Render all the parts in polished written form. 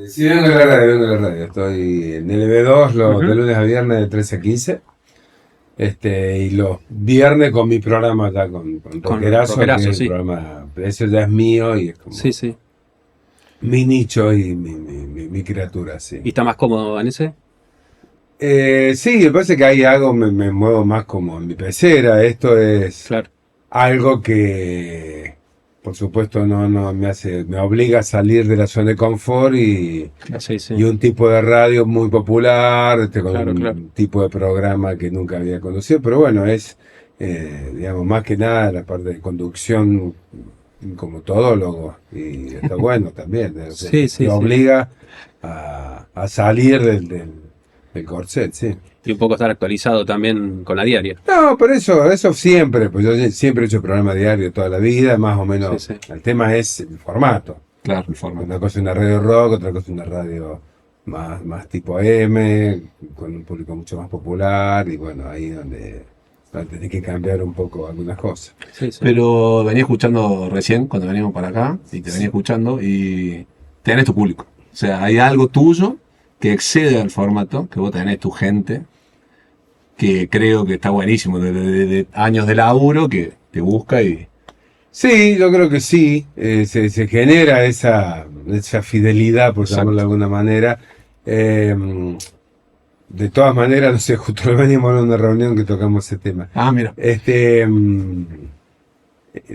Sí, vengo de la radio, vengo de la radio. Estoy en LB2 de lunes a viernes de 13 a 15. Y los viernes con mi programa ya con Rockerazo, que es el sí. programa, eso ya es mío y es como Sí, sí. mi nicho y mi criatura, sí. ¿Y está más cómodo en ese? Sí, me parece que ahí me muevo más como en mi pecera. Esto es Claro. algo que, por supuesto, no me obliga a salir de la zona de confort y Sí. un tipo de radio muy popular, con Claro, un claro. tipo de programa que nunca había conocido, pero bueno, es, digamos, más que nada la parte de conducción como todólogo, y está bueno también, o sea, Sí, te sí. obliga a salir del corset, sí. Y un poco estar actualizado también con la diaria. No, por eso siempre, pues yo siempre he hecho programa diario toda la vida, más o menos. Sí. El tema es el formato. Claro, el formato. Una cosa es una radio rock, otra cosa es una radio más tipo AM, con un público mucho más popular, y bueno, ahí donde tenés que cambiar un poco algunas cosas. Sí. Pero venía escuchando recién, cuando veníamos para acá, y te venía escuchando, y tenés tu público. O sea, hay algo tuyo que excede al formato, que vos tenés tu gente, que creo que está buenísimo, de años de laburo, que te busca y... Sí, yo creo que sí, se genera esa fidelidad, por llamarlo de alguna manera. De todas maneras, no sé, justo lo veníamos en una reunión que tocamos ese tema. Ah, mira.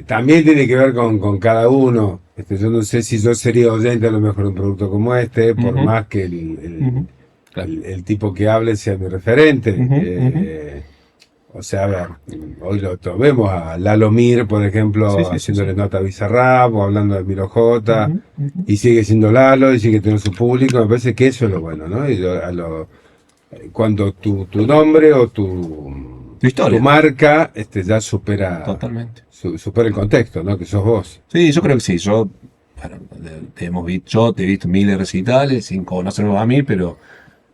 También tiene que ver con cada uno. Yo no sé si yo sería oyente a lo mejor de un producto como este, por más que el tipo que hable sea mi referente. O sea, a ver, hoy lo vemos a Lalo Mir, por ejemplo, haciéndole nota a Bizarrap o hablando de Miro J, y sigue siendo Lalo y sigue teniendo su público. Me parece que eso es lo bueno, ¿no? Y cuando tu nombre o tu historia, tu marca ya supera totalmente, supera el contexto, ¿no? Que sos vos. Sí, yo creo que sí. Yo te he visto miles de recitales sin conocerlo a mí, pero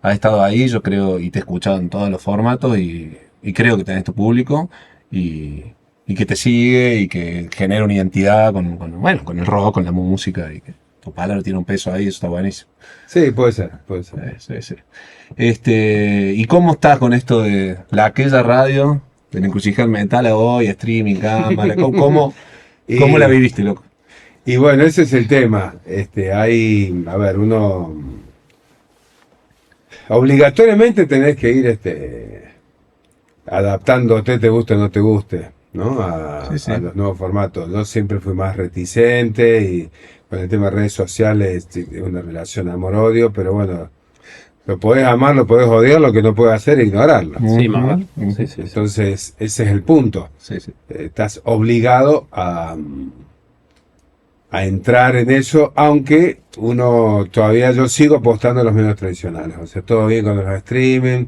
has estado ahí, yo creo, y te he escuchado en todos los formatos y creo que tenés tu público y que te sigue y que genera una identidad con el rock, con la música, y que tu palabra tiene un peso ahí, eso está buenísimo. Sí, puede ser. Sí. ¿Y cómo estás con esto de aquella radio, de la encrucijada metal a hoy, streaming, cámara? ¿Cómo la viviste, loco? Y bueno, ese es el tema. A ver, uno obligatoriamente tenés que ir adaptándote, te guste o no te guste, ¿no? A los nuevos formatos. Yo siempre fui más reticente y con el tema de redes sociales es una relación amor-odio, pero bueno, lo podés amar, lo podés odiar, lo que no puedes hacer es ignorarlo. Sí, más. Sí. Entonces, ese es el punto. Sí. Estás obligado a entrar en eso, aunque yo sigo apostando a los medios tradicionales. O sea, todo bien con los streaming.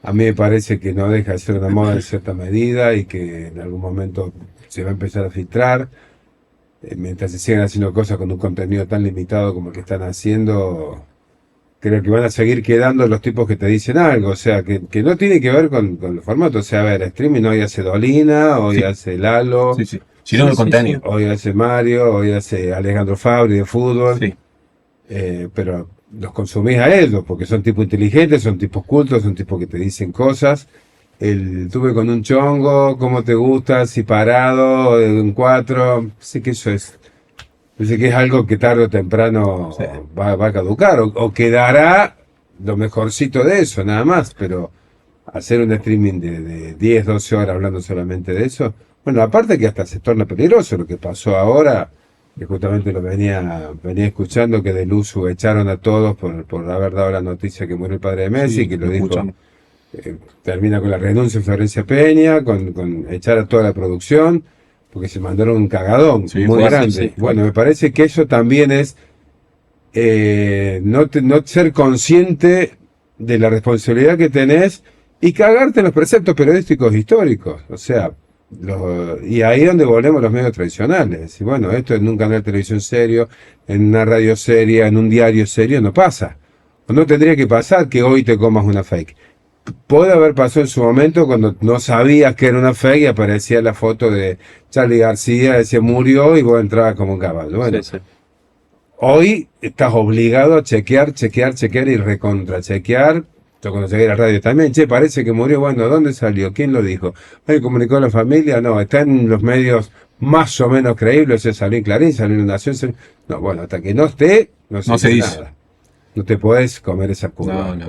A mí me parece que no deja de ser una moda en cierta medida y que en algún momento se va a empezar a filtrar. Mientras se sigan haciendo cosas con un contenido tan limitado como el que están haciendo, creo que van a seguir quedando los tipos que te dicen algo. O sea, que no tiene que ver con el formato. O sea, a ver, streaming hoy hace Dolina, hoy hace Lalo. Sí. Sino el contenido. Hoy hace Mario, hoy hace Alejandro Fabri de fútbol. Sí. Pero los consumís a ellos, porque son tipos inteligentes, son tipos cultos, son tipos que te dicen cosas. Tuve con un chongo, cómo te gusta, si parado, en 4, sé que eso es. Sé que es algo que tarde o temprano va a caducar, o quedará lo mejorcito de eso, nada más, pero hacer un streaming de 10, 12 horas hablando solamente de eso, bueno, aparte que hasta se torna peligroso lo que pasó ahora, que justamente lo venía escuchando, que del uso echaron a todos por haber dado la noticia que murió el padre de Messi, que lo dijo, termina con la renuncia de Florencia Peña, con echar a toda la producción, porque se mandaron un cagadón muy grande. Bueno, me parece que eso también es no ser consciente de la responsabilidad que tenés y cagarte en los preceptos periodísticos históricos, o sea, y ahí es donde volvemos los medios tradicionales. Y bueno, esto en un canal de televisión serio, en una radio seria, en un diario serio, no pasa. O no tendría que pasar que hoy te comas una fake. Puede haber pasado en su momento cuando no sabías que era una fake y aparecía la foto de Charly García, decía murió y vos entrabas como un caballo. Bueno, Hoy estás obligado a chequear y recontrachequear. Yo cuando llegué a la radio también, che, parece que murió, bueno, ¿dónde salió? ¿Quién lo dijo? ¿Me comunicó la familia? No, está en los medios más o menos creíbles, se salió en Clarín, salió en Nación. No, bueno, hasta que no esté, no se dice nada. No te podés comer esa curva. No.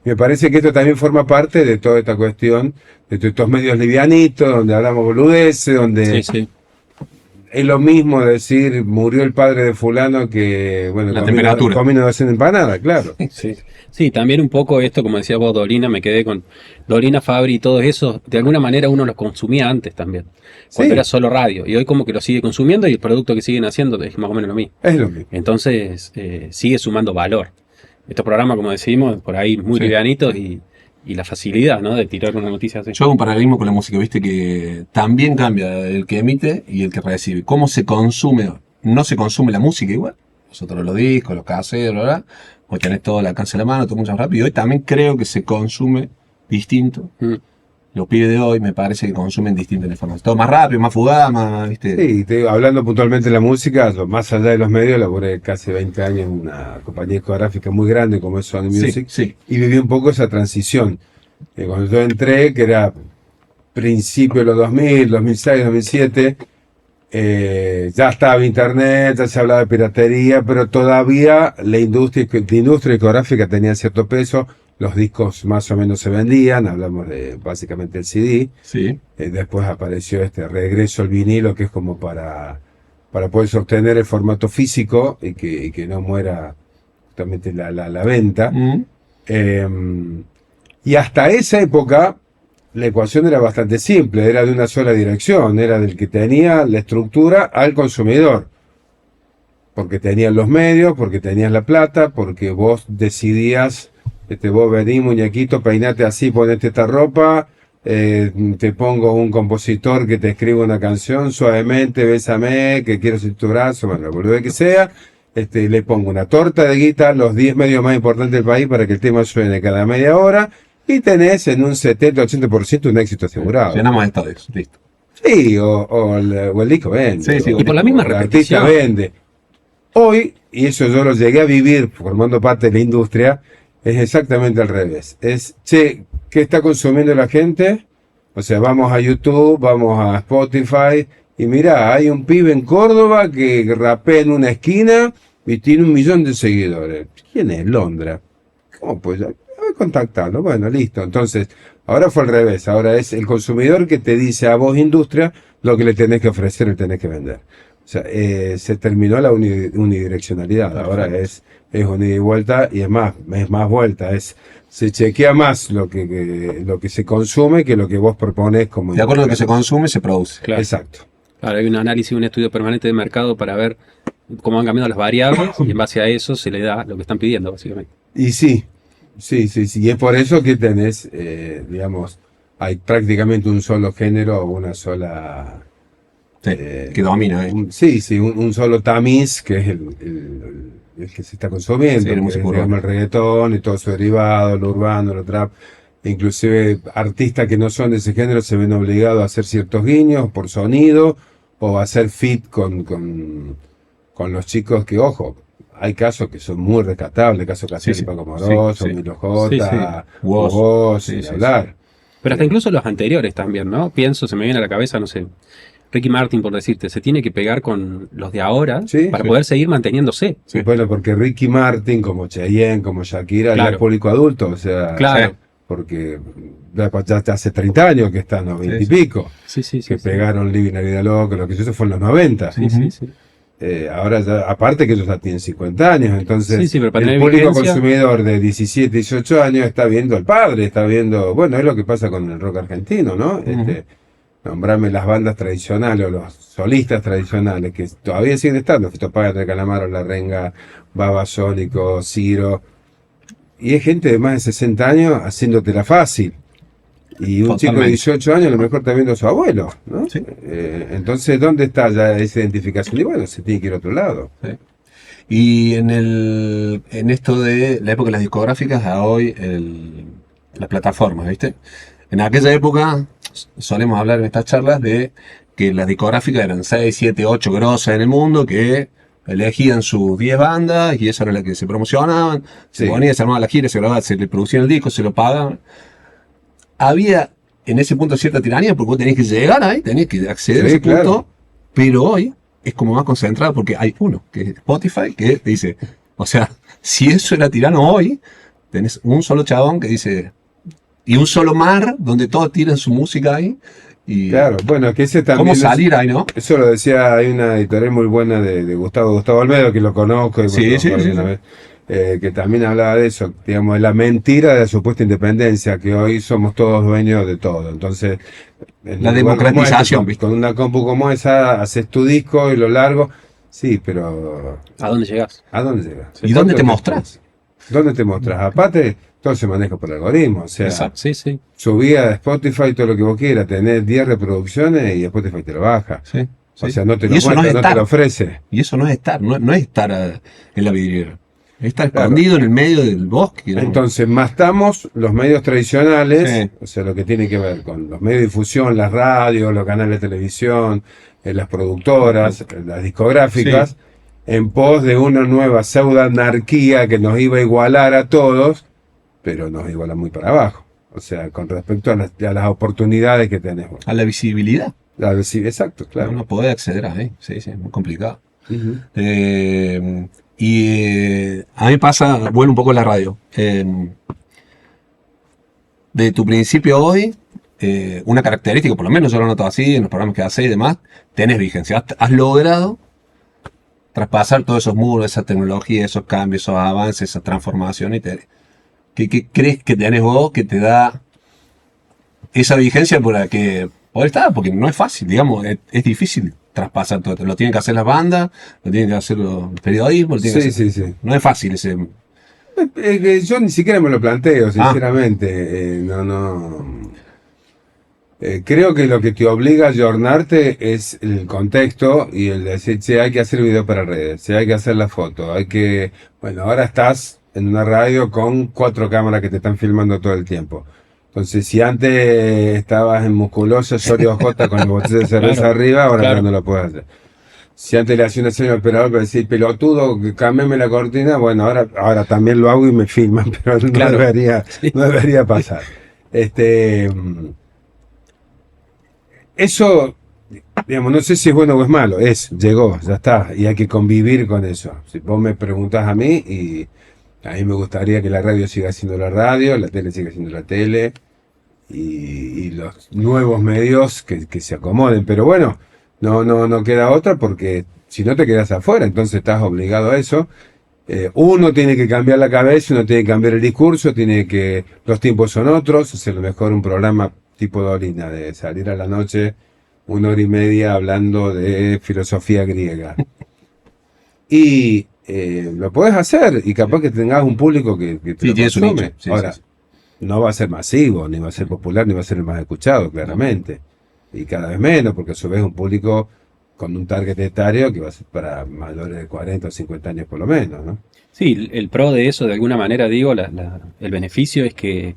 Me parece que esto también forma parte de toda esta cuestión, de estos medios livianitos, donde hablamos boludeces, donde es lo mismo decir murió el padre de fulano que, bueno, la temperatura. Comiendo de empanada, claro. Sí, también un poco esto, como decías vos, Dolina, me quedé con Dolina, Fabri y todo eso. De alguna manera uno los consumía antes también, cuando era solo radio. Y hoy como que lo sigue consumiendo y el producto que siguen haciendo es más o menos lo mismo. Es lo mismo. Entonces sigue sumando valor. Estos programas, como decimos, por ahí muy livianitos y la facilidad, ¿no?, de tirar una noticia así. Yo hago un paralelismo con la música, viste, que también cambia el que emite y el que recibe. ¿Cómo se consume? No se consume la música igual. Nosotros los discos, los caseros, ¿verdad? Hoy tenés todo al alcance de la mano, todo mucho más rápido. Y hoy también creo que se consume distinto. Los pibes de hoy me parece que consumen distinta información. Todo más rápido, más fugaz, más, ¿viste? Sí, te digo, hablando puntualmente de la música, yo, más allá de los medios, laboré casi 20 años en una compañía discográfica muy grande como es Sony Music, y viví un poco esa transición. Cuando yo entré, que era principio de los 2000, 2006, 2007, ya estaba internet, ya se hablaba de piratería, pero todavía la industria discográfica tenía cierto peso. Los discos más o menos se vendían, hablamos de básicamente el CD. Sí. Después apareció este regreso al vinilo, que es como para poder sostener el formato físico y que no muera justamente la venta. Y hasta esa época la ecuación era bastante simple, era de una sola dirección, era del que tenía la estructura al consumidor. Porque tenían los medios, porque tenías la plata, porque vos decidías... vos venís, muñequito, peinate así, ponete esta ropa, te pongo un compositor que te escriba una canción, suavemente, bésame, que quiero sentir tu brazo, bueno, lo que sea, le pongo una torta de guitarra, los 10 medios más importantes del país para que el tema suene cada media hora, y tenés en un 70-80% un éxito asegurado. Llenamos estadios, listo. Sí, o el disco vende. Sí, y por la misma repetición. El artista vende. Hoy, y eso yo lo llegué a vivir formando parte de la industria, es exactamente al revés. Es, che, ¿qué está consumiendo la gente? O sea, vamos a YouTube, vamos a Spotify, y mirá, hay un pibe en Córdoba que rapea en una esquina y tiene 1 millón de seguidores. ¿Quién es? Londra. ¿Cómo pues? Voy a contactarlo. Bueno, listo. Entonces, ahora fue al revés. Ahora es el consumidor que te dice a vos, industria, lo que le tenés que ofrecer y tenés que vender. O sea, se terminó la unidireccionalidad. Ahora es una ida y vuelta, y es más vuelta. Se chequea más lo que se consume que lo que vos propones como... De acuerdo a lo que se consume, se produce. Claro. Exacto. Claro, hay un análisis, un estudio permanente de mercado para ver cómo han cambiado las variables y en base a eso se le da lo que están pidiendo, básicamente. Y sí. Y es por eso que tenés, digamos, hay prácticamente un solo género o una sola... que domina, un solo tamiz, que es el que se está consumiendo, sí, que es, digamos, el reggaetón y todo su derivado, lo urbano, lo trap. Inclusive artistas que no son de ese género se ven obligados a hacer ciertos guiños por sonido o a hacer feat con los chicos que, ojo, hay casos que son muy rescatables, casos Cassiel y Paco Moroso, Milo J, Woz, sin hablar. Pero hasta incluso los anteriores también, ¿no? Pienso, se me viene a la cabeza, no sé, Ricky Martin, por decirte, se tiene que pegar con los de ahora para poder seguir manteniéndose. Sí, bueno, porque Ricky Martin, como Cheyenne, como Shakira, ya es público adulto, o sea, porque ya hace 30 años que están, ¿no? 20 y pico, que pegaron Living la Vida Loca, lo que eso fue en los 90. Ahora ya, aparte que ellos ya tienen 50 años, entonces pero el público consumidor de 17, 18 años está viendo al padre, está viendo, bueno, es lo que pasa con el rock argentino, ¿no? Nombrame las bandas tradicionales o los solistas tradicionales que todavía siguen estando, Fito Páez, de Calamaro, La Renga, Babasónico, Ciro, y es gente de más de 60 años haciéndotela fácil. Y un chico de 18 años a lo mejor está viendo a su abuelo, ¿no? Entonces, ¿dónde está ya esa identificación? Y bueno, se tiene que ir a otro lado. Y en esto de la época de las discográficas a hoy, las plataformas, ¿viste? En aquella época solemos hablar en estas charlas de que las discográficas eran 6, 7, 8 grosas en el mundo que elegían sus 10 bandas y esa era la que se promocionaban, se Sí. ponía, se armaba la gira, se grababa, se le producían el disco, se lo pagaban. Había en ese punto cierta tiranía porque vos tenías que llegar ahí, tenías que acceder Sí, a ese punto, claro. pero hoy es como más concentrado porque hay uno, que es Spotify, que dice, o sea, si eso era tirano hoy, tenés un solo chabón que dice, y un solo mar donde todos tiran su música ahí, y Claro, bueno, que ese también cómo es- salir ahí, ¿no? eso lo decía, hay una editorial muy buena de Gustavo Almedo, que lo conozco, y Sí, bueno, sí, sí, alguna sí. vez, que también hablaba de eso, digamos, de la mentira de la supuesta independencia, que hoy somos todos dueños de todo. Entonces, en La un lugar como democratización, este, ¿viste? con una compu como esa, haces tu disco y lo largo, sí, pero ¿A dónde llegás? ¿a dónde llegas? ¿Y dónde te ¿Cuánto mostrás? ¿Dónde te mostrás? Aparte, todo se maneja por algoritmo, o sea, Exacto. Sí, sí. subía a Spotify todo lo que vos quieras, tenés 10 reproducciones y Spotify te lo baja. Sí, O sí. sea, no te Y lo eso no muestra, es no te estar. lo ofrece. Y eso no es estar, no es estar en la vidriera. Es estar Claro. escondido en el medio del bosque, ¿no? Entonces, matamos los medios tradicionales, Sí. o sea, lo que tiene que ver con los medios de difusión, las radios, los canales de televisión, las productoras, las discográficas, Sí. en pos de una nueva pseudo-anarquía que nos iba a igualar a todos, pero nos iguala muy para abajo. O sea, con respecto a las oportunidades que tenemos. A la visibilidad. Sí, exacto, claro. No podés acceder ahí. Sí, sí, es muy complicado. Ujú. A mí pasa, vuelvo un poco a la radio. De tu principio a hoy, una característica, por lo menos yo lo noto así en los programas que haces y demás, tenés vigencia. Has logrado traspasar todos esos muros, esa tecnología, esos cambios, esos avances, esa transformación. ¿Qué crees que tenés vos que te da esa vigencia por la que poder estar? Porque no es fácil, digamos, es difícil traspasar todo esto. Lo tienen que hacer las bandas, lo tienen que hacer los periodismos, lo tienen que Sí, hacer. sí, sí. No es fácil ese. Que yo ni siquiera me lo planteo, sinceramente. No. Creo que lo que te obliga a ayornarte es el contexto y el decir, che, hay que hacer video para redes, che, hay que hacer la foto, hay que... Bueno, ahora estás en una radio con 4 cámaras que te están filmando todo el tiempo. Entonces, si antes estabas en Musculosa, Soria OJ con el botello de cerveza Claro, arriba, ahora claro. ya no lo puedes hacer. Si antes le hacía una señal al operador para decir, pelotudo, cámbiame la cortina, bueno, ahora también lo hago y me filman, pero no Claro. no debería pasar. Eso, digamos, no sé si es bueno o es malo, llegó, ya está, y hay que convivir con eso. Si vos me preguntás a mí, y a mí me gustaría que la radio siga siendo la radio, la tele siga siendo la tele, y los nuevos medios que se acomoden, pero bueno, no queda otra porque si no te quedas afuera, entonces estás obligado a eso. Uno tiene que cambiar la cabeza, uno tiene que cambiar el discurso, los tiempos son otros, es a lo mejor un programa tipo Dolina, de salir a la noche 1 hora y media hablando de filosofía griega. Y lo puedes hacer, y capaz que tengas un público que te Sí, lo tiene su consume. nicho. Sí, Ahora, sí, sí. no va a ser masivo, ni va a ser popular, ni va a ser el más escuchado, claramente. Y cada vez menos, porque a su vez un público con un target etario que va a ser para mayores de 40 o 50 años por lo menos, ¿no? Sí, el pro de eso, de alguna manera, digo, el beneficio es que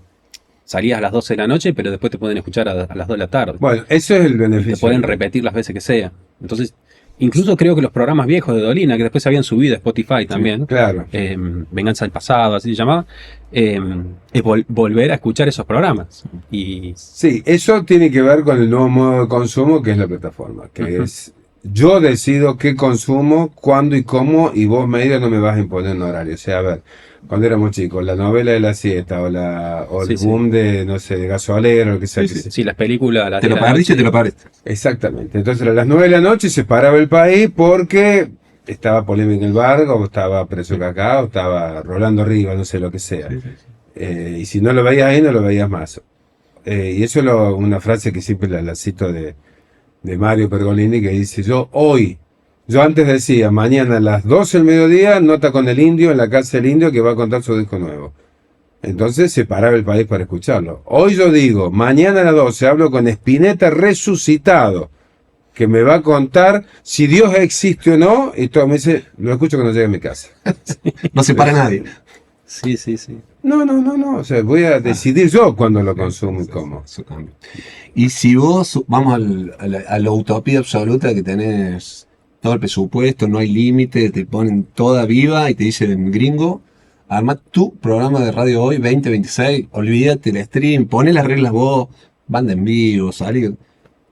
salías a las 12 de la noche, pero después te pueden escuchar a las 2 de la tarde. Bueno, eso es el Y beneficio. te pueden repetir las veces que sea. Entonces, incluso creo que los programas viejos de Dolina, que después se habían subido a Spotify también, Claro. Venganza del Pasado, así se llamaba, es volver a escuchar esos programas. Y Sí, eso tiene que ver con el nuevo modo de consumo que es la plataforma, que es yo decido qué consumo, cuándo y cómo, y vos medio no me vas a imponer un horario. O sea, a ver, cuando éramos chicos, la novela de la siesta o el Sí, sí. boom de, no sé, de Gasolero, lo que sea. que sea. sí, las películas... a las Te 10 lo de la perdiste, noche, te lo perdiste. Exactamente. Entonces a las 9 de la noche se paraba el país porque estaba Polémica en el Vargas, o estaba Preso Cacao, o estaba Rolando Rivas, no sé lo que sea. Y si no lo veías ahí, no lo veías más. Y eso es una frase que siempre la cito de Mario Pergolini, que dice, yo antes decía, mañana a las 12 del mediodía, nota con el Indio en la casa del Indio que va a contar su disco nuevo. Entonces se paraba el país para escucharlo. Hoy yo digo, mañana a las 12 hablo con Spinetta resucitado, que me va a contar si Dios existe o no, y todo me dice, lo escucho cuando llegue a mi casa. No se para nadie. Sí, sí, sí. No, o sea, voy a decidir yo cuándo lo consumo y cómo. Eso cambia. Y si vos, vamos a la utopía absoluta que tenés, todo el presupuesto, no hay límite, te ponen toda viva y te dicen, gringo, arma tu programa de radio hoy, 2026, olvídate el stream, poné las reglas vos, banda en vivo, salir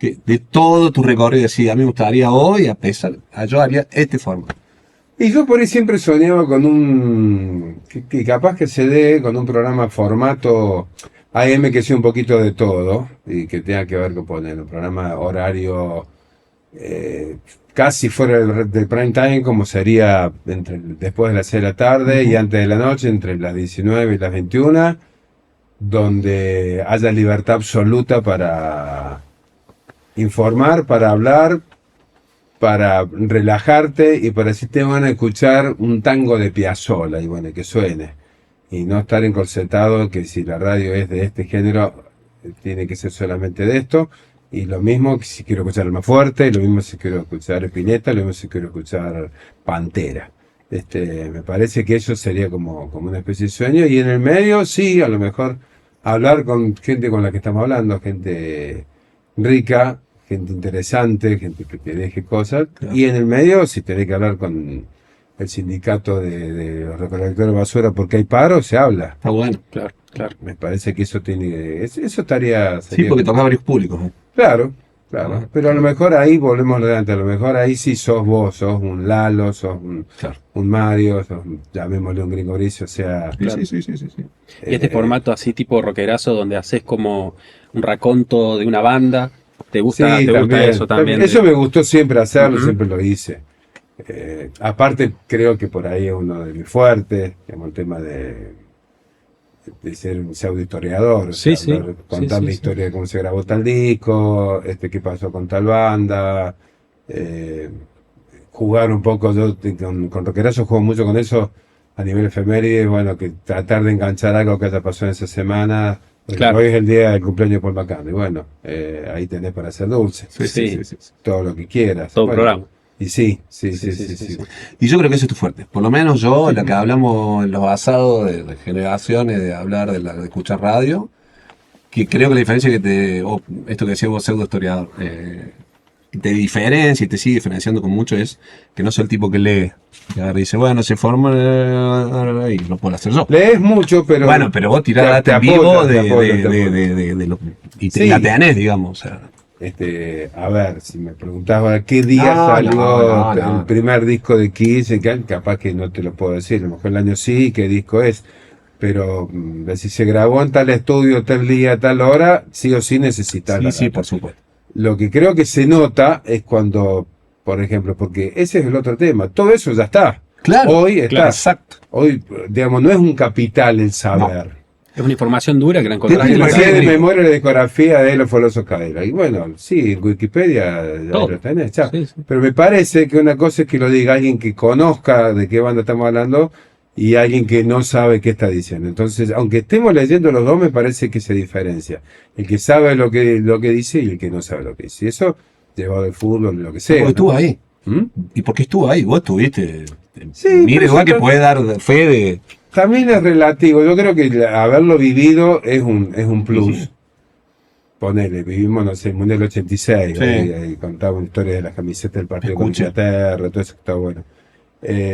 de todo tu recorrido, decir, a mí me gustaría hoy, yo haría este formato. Y yo por ahí siempre soñaba con que capaz que se dé con un programa formato AM que sea un poquito de todo y que tenga que ver con poner un programa horario casi fuera del prime time, como sería después de las 6 de la tarde y antes de la noche, entre las 19 y las 21, donde haya libertad absoluta para informar, para hablar, para relajarte y para si te van a escuchar un tango de Piazzolla y bueno, que suene. Y no estar encorsetado que si la radio es de este género, tiene que ser solamente de esto. Y lo mismo que si quiero escuchar Almafuerte, lo mismo si quiero escuchar Spinetta, lo mismo si quiero escuchar Pantera. Me parece que eso sería como una especie de sueño. Y en el medio, sí, a lo mejor hablar con gente con la que estamos hablando, gente rica, gente interesante, gente que te deje cosas. Claro. Y en el medio, si tenés que hablar con el sindicato de los recolectores de basura porque hay paro, se habla. Está bueno, claro. Me parece que eso estaría... Sí, porque toca varios públicos. Claro. Pero a lo mejor ahí volvemos adelante, a lo mejor ahí sí sos vos, sos un Lalo, sos un Mario, llamémosle un Gringo Gris, o sea... Claro. Sí. Y este formato así tipo rockerazo donde haces como un raconto de una banda, ¿te gusta eso también? Eso me gustó siempre hacerlo, siempre lo hice. Aparte creo que por ahí es uno de mis fuertes, digamos, el tema de ser un pseudo historiador, contar la historia de cómo se grabó tal disco, qué pasó con tal banda, jugar un poco, yo con Rockerazo juego mucho con eso a nivel efemérides, bueno, que tratar de enganchar algo que haya pasado en esa semana. Claro. Hoy es el día del cumpleaños de Paul McCartney, bueno, ahí tenés para hacer dulce, sí. todo lo que quieras. Todo programa. Y sí. Y yo creo que eso es tu fuerte. Por lo menos yo, lo que hablamos en los basados de generaciones, de hablar, de escuchar radio, que creo que la diferencia esto que decía vos, pseudo historiador, te diferencia y te sigue diferenciando con mucho es que no soy el tipo que lee. Y dice, bueno, se forma y lo puedo hacer yo. Lees mucho, pero... Bueno, pero vos tirás en vivo y la tenés, digamos, o sea... a ver, si me preguntabas qué día salió el primer disco de Kiss, capaz que no te lo puedo decir, a lo mejor el año sí, qué disco es, pero si se grabó en tal estudio, tal día, tal hora, sí o sí necesitas. Sí, por supuesto. Lo que creo que se nota es cuando, por ejemplo, porque ese es el otro tema, todo eso ya está. Claro, hoy está. Claro, exacto. Hoy, digamos, no es un capital el saber. No. Es una información dura que la encontrás en de memoria la discografía de los Foloso Cadera. Y bueno, sí, en Wikipedia ya lo tenés. Sí. Pero me parece que una cosa es que lo diga alguien que conozca de qué banda estamos hablando y alguien que no sabe qué está diciendo. Entonces, aunque estemos leyendo los dos, me parece que se diferencia. El que sabe lo que dice y el que no sabe lo que dice. Y eso, llevado del fútbol, lo que sea. Porque estuvo ahí. ¿Y por qué estuvo ahí? Vos estuviste. Mire, igual que puede dar fe de... También es relativo, yo creo que haberlo vivido es un plus. Sí. Ponele, vivimos, no sé, el Mundial 86, y contaba una historia de las camisetas del partido con Inglaterra, todo eso que está bueno.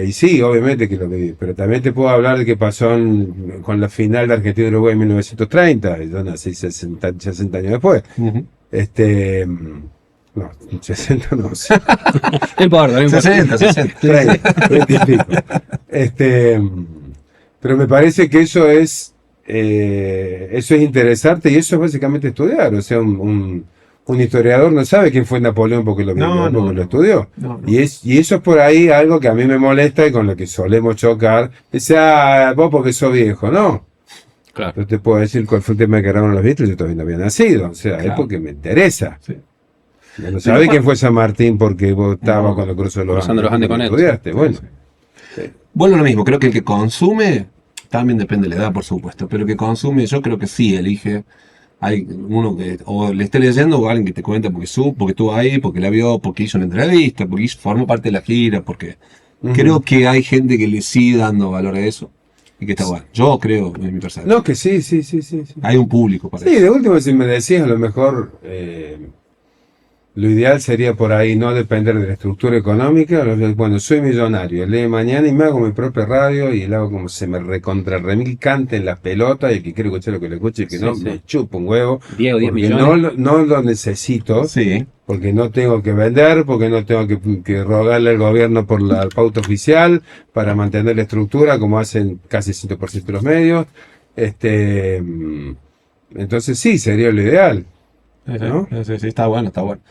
Y sí, obviamente que lo viví, pero también te puedo hablar de qué pasó con la final de Argentina-Uruguay en 1930, yo nací 60 años después. No, 60 no sé. No importa. 60. 30, 20 y pico. Pero me parece que eso es interesante y eso es básicamente estudiar. O sea, un historiador no sabe quién fue Napoleón porque lo vivió, porque lo estudió. No. Y eso es por ahí algo que a mí me molesta y con lo que solemos chocar. Dice, vos porque sos viejo, ¿no? Claro. Yo te puedo decir cuál fue el tema que grabaron los Beatles, yo todavía no había nacido. O sea, es porque me interesa. Sí. No sabés quién fue San Martín porque vos estabas cuando cruzó los Andes con él. Estudiaste, bueno. Sí. Bueno, lo mismo, creo que el que consume, también depende de la edad, por supuesto, pero el que consume, yo creo que sí elige. Hay uno que o le esté leyendo o alguien que te cuenta porque estuvo ahí, porque la vio, porque hizo una entrevista, porque formó parte de la gira, porque creo que hay gente que le sigue dando valor a eso y que está bueno. Yo creo, en mi percepción. No, que sí. Hay un público para eso. Sí, de último, si me decías, a lo mejor Lo ideal sería por ahí no depender de la estructura económica. Bueno, soy millonario, el día de mañana y me hago mi propia radio y la hago como se me recontra remil cante en las pelotas y el que quiere escuchar lo que le escuche y el que Sí, no, sí. me chupa un huevo. 10 o 10 Porque millones. no lo necesito, Sí. porque no tengo que vender, porque no tengo que rogarle al gobierno por la pauta oficial para mantener la estructura como hacen casi 100% de los medios. Entonces sí, sería lo ideal. Sí, ¿No? sí, está bueno, está bueno.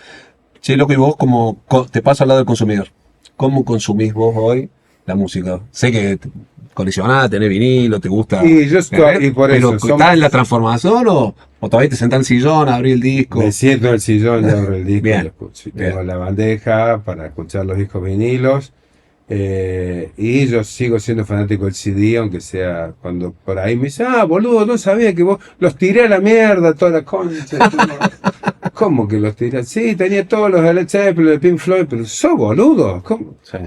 Che, loco, y vos, como te paso al lado del consumidor, ¿cómo consumís vos hoy la música? Sé que coleccionás, tenés vinilo, te gusta. Y yo estoy, y por pero eso ¿estás en la transformación o todavía te sentás en el sillón, abrís el disco? me siento en el sillón y abro el disco y Bien, lo escucho. Y bien. tengo la bandeja para escuchar los discos vinilos. Y yo sigo siendo fanático del CD, aunque sea cuando por ahí me dice, boludo, no sabía que vos los tiré a la mierda, toda la concha. ¿Cómo que los tiré? Sí, tenía todos los de Led Zeppelin, de Pink Floyd, pero sos boludo. ¿Cómo? Sí.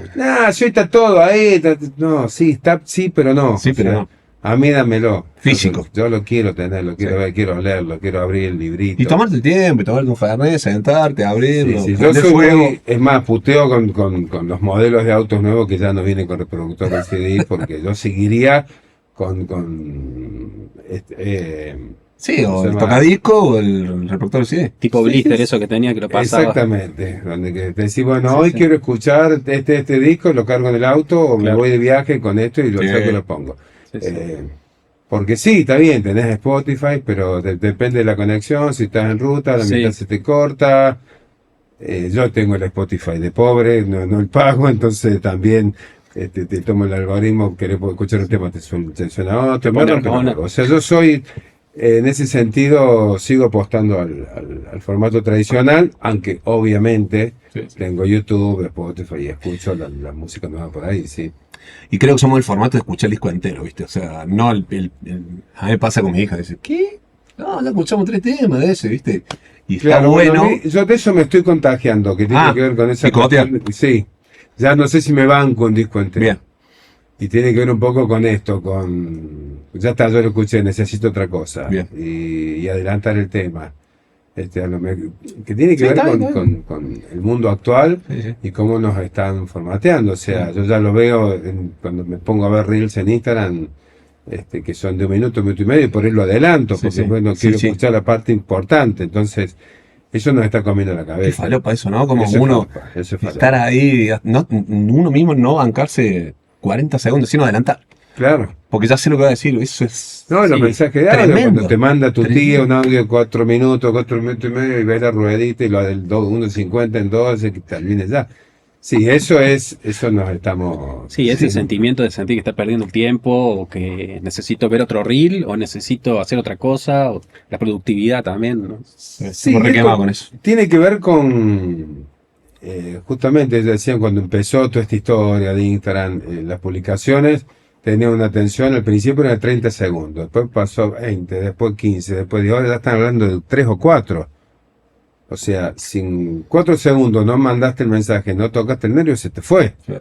Sí, está todo ahí. No, sí, está, sí, pero no. Sí, O pero sea, no. a mí dámelo. Físico. Yo lo quiero tener, lo quiero Sí. ver, quiero leerlo, quiero abrir el librito. Y tomarte el tiempo, y tomarte un fernet, sentarte, abrirlo, Sí, sí. Yo prender soy fuego. muy, es más, puteo con los modelos de autos nuevos que ya no vienen con reproductor de CD, porque yo seguiría con Sí, ¿cómo o se el llama? tocadisco o el reproductor CD. Tipo Sí, blister, sí, eso que tenía que lo pasaba. exactamente, donde que te decís, bueno, Sí, hoy sí. quiero escuchar este disco, lo cargo en el auto o me Claro. voy de viaje con esto y lo Sí. saco y lo pongo. Sí, sí. Porque sí, está bien, tenés Spotify, pero depende de la conexión, si estás en ruta, la Sí. mitad se te corta. Yo tengo el Spotify de pobre, no el pago, entonces también te tomo el algoritmo, querés escuchar un tema, te suena otro, Te me pone rompe los Arjona. huevos. O sea, yo soy, en ese sentido, sigo apostando al formato tradicional, aunque obviamente Sí. tengo YouTube, Spotify y escucho la música nueva por ahí, sí. Y creo que somos el formato de escuchar el disco entero, ¿viste? O sea, no a mí me pasa con mi hija, dice, ¿qué? No, ya escuchamos 3 temas de ese, ¿viste? Y está Claro, bueno. a mí- yo de eso me estoy contagiando, que tiene que ver con esa picotear. cuestión. Sí, ya no sé si me banco un disco entero. Bien. Y tiene que ver un poco con esto, ya está, yo lo escuché, necesito otra cosa. Bien. Y adelantar el tema. Que tiene que Sí, ver está bien, con, está bien. con el mundo actual Sí, sí. y cómo nos están formateando. O sea, yo ya lo veo cuando me pongo a ver reels en Instagram, que son de un minuto y medio, y por ahí lo adelanto, Sí, porque sí. bueno, Sí, quiero sí. escuchar la parte importante. Entonces, eso nos está comiendo la Qué cabeza. falopa eso, ¿no? Como Eso es uno falopa, eso es falopa. estar ahí, uno mismo no bancarse 40 segundos, sino adelantar. Claro. Porque ya sé lo que va a decir, eso es... No, los Sí, mensajes de audio, tremendo. cuando te manda tu Tremendo. tía un audio de 4 minutos y medio, y ves la ruedita y lo del 1.50 en 12, que termine ya. Sí, eso nos estamos... Sí, ese sentimiento de sentir que está perdiendo el tiempo, o que necesito ver otro reel, o necesito hacer otra cosa, o la productividad también, ¿no? Sí, Estamos re es quemados con eso. tiene que ver con, justamente ellos decían cuando empezó toda esta historia de Instagram, las publicaciones tenían una atención, al principio era de 30 segundos, después pasó 20, después 15, después de ahora ya están hablando de 3 o 4. O sea, sin 4 segundos no mandaste el mensaje, no tocaste el nervio, se te fue. Sí.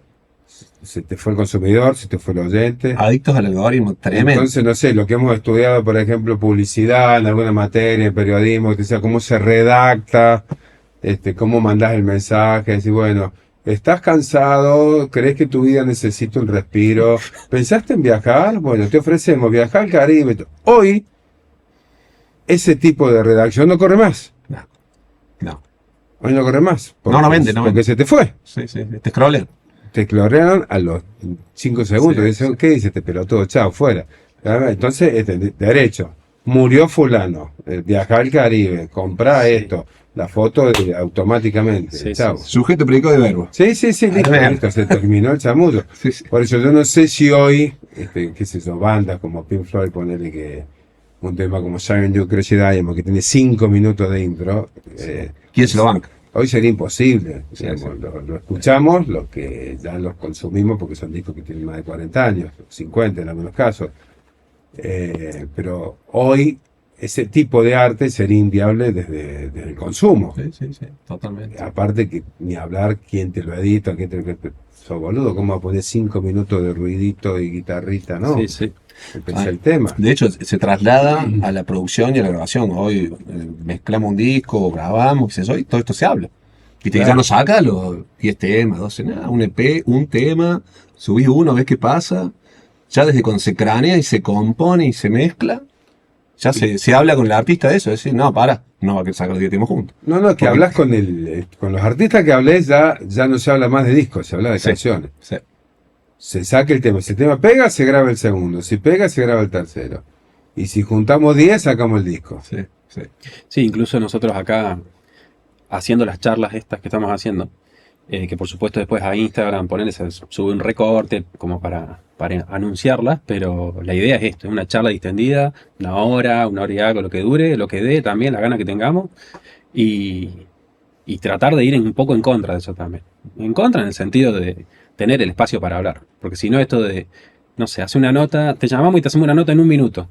Se te fue el consumidor, se te fue el oyente. Adictos al algoritmo, tremendo. Entonces, no sé, lo que hemos estudiado, por ejemplo, publicidad, en alguna materia, en periodismo, que te decía cómo se redacta, cómo mandás el mensaje, decir, bueno, estás cansado, crees que tu vida necesita un respiro, ¿pensaste en viajar? Bueno, te ofrecemos viajar al Caribe. Hoy, ese tipo de redacción no corre más. No. Hoy no corre más. No vende, no porque vende. se te fue. Sí, sí, te scrollean. Te clorearon a los 5 segundos. Sí, Y dicen, sí. ¿qué dice este pelotudo? Chao, fuera. Entonces, derecho. Murió fulano. Viajar al Caribe. Comprar Sí. esto. La foto automáticamente. Sí, Chao. sí, Sujeto, predicado de verbo. Sí, listo, ver. listo. Se terminó el chamullo. Sí, sí. Por eso yo no sé si hoy, qué sé yo, bandas como Pink Floyd, ponerle que un tema como Shine You Crazy Diamond, que tiene 5 minutos de intro, ¿Quién se lo banca? hoy sería imposible. Sí, Digamos, sí. Lo escuchamos, los que ya los consumimos, porque son discos que tienen más de 40 años, 50 en algunos casos. Pero hoy ese tipo de arte sería inviable desde el consumo. Sí, totalmente. Aparte que ni hablar quién te lo edita, quién te lo... Sos boludo, ¿cómo va a poner 5 minutos de ruidito y guitarrita? No, Sí, sí. empecé el tema. De hecho, se traslada a la producción y a la grabación. Hoy mezclamos un disco, grabamos, qué sé yo, y todo esto se habla. Viste, Claro. ya no saca los 10 temas, 12, nada, un EP, un tema, subís uno, ves qué pasa. Ya desde cuando se cranea y se compone y se mezcla, ya se habla con el artista de eso, es decir, no, no va a querer sacar los 10 temas juntos. No, no, que Porque- hablas con los artistas que hablés, ya no se habla más de discos, se habla de Sí. canciones. Sí. Se saca el tema. Si el tema pega, se graba el segundo. Si pega, se graba el tercero. Y si juntamos 10, sacamos el disco. Sí, sí. Sí, incluso nosotros acá, haciendo las charlas estas que estamos haciendo, que por supuesto después a Instagram ponerles, sube un recorte como para anunciarlas, pero la idea es esto, es una charla distendida, una hora y algo, lo que dure, lo que dé también, la gana que tengamos, y, y tratar de ir un poco en contra de eso también. En contra en el sentido de tener el espacio para hablar, porque si no esto de, no sé, hace una nota, te llamamos y te hacemos una nota en un minuto,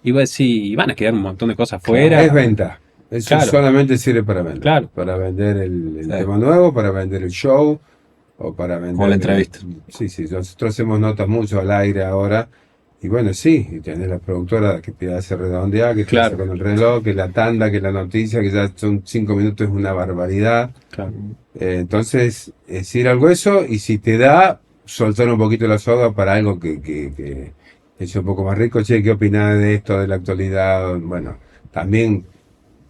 y vos decís, van a quedar un montón de cosas fuera. Es venta. Eso Claro. solamente sirve para vender. Claro. Para vender el Sí. tema nuevo, para vender el show, o para vender... O la entrevista. Sí, sí. Nosotros hacemos notas mucho al aire ahora. Y bueno, sí, y tenés la productora que te hace redondear, que te Claro. hace con el reloj, que la tanda, que la noticia, que ya son 5 minutos, es una barbaridad. Claro. Entonces, decir algo eso, y si te da, soltar un poquito la soga para algo que es un poco más rico. Che, ¿qué opinás de esto, de la actualidad? Bueno, también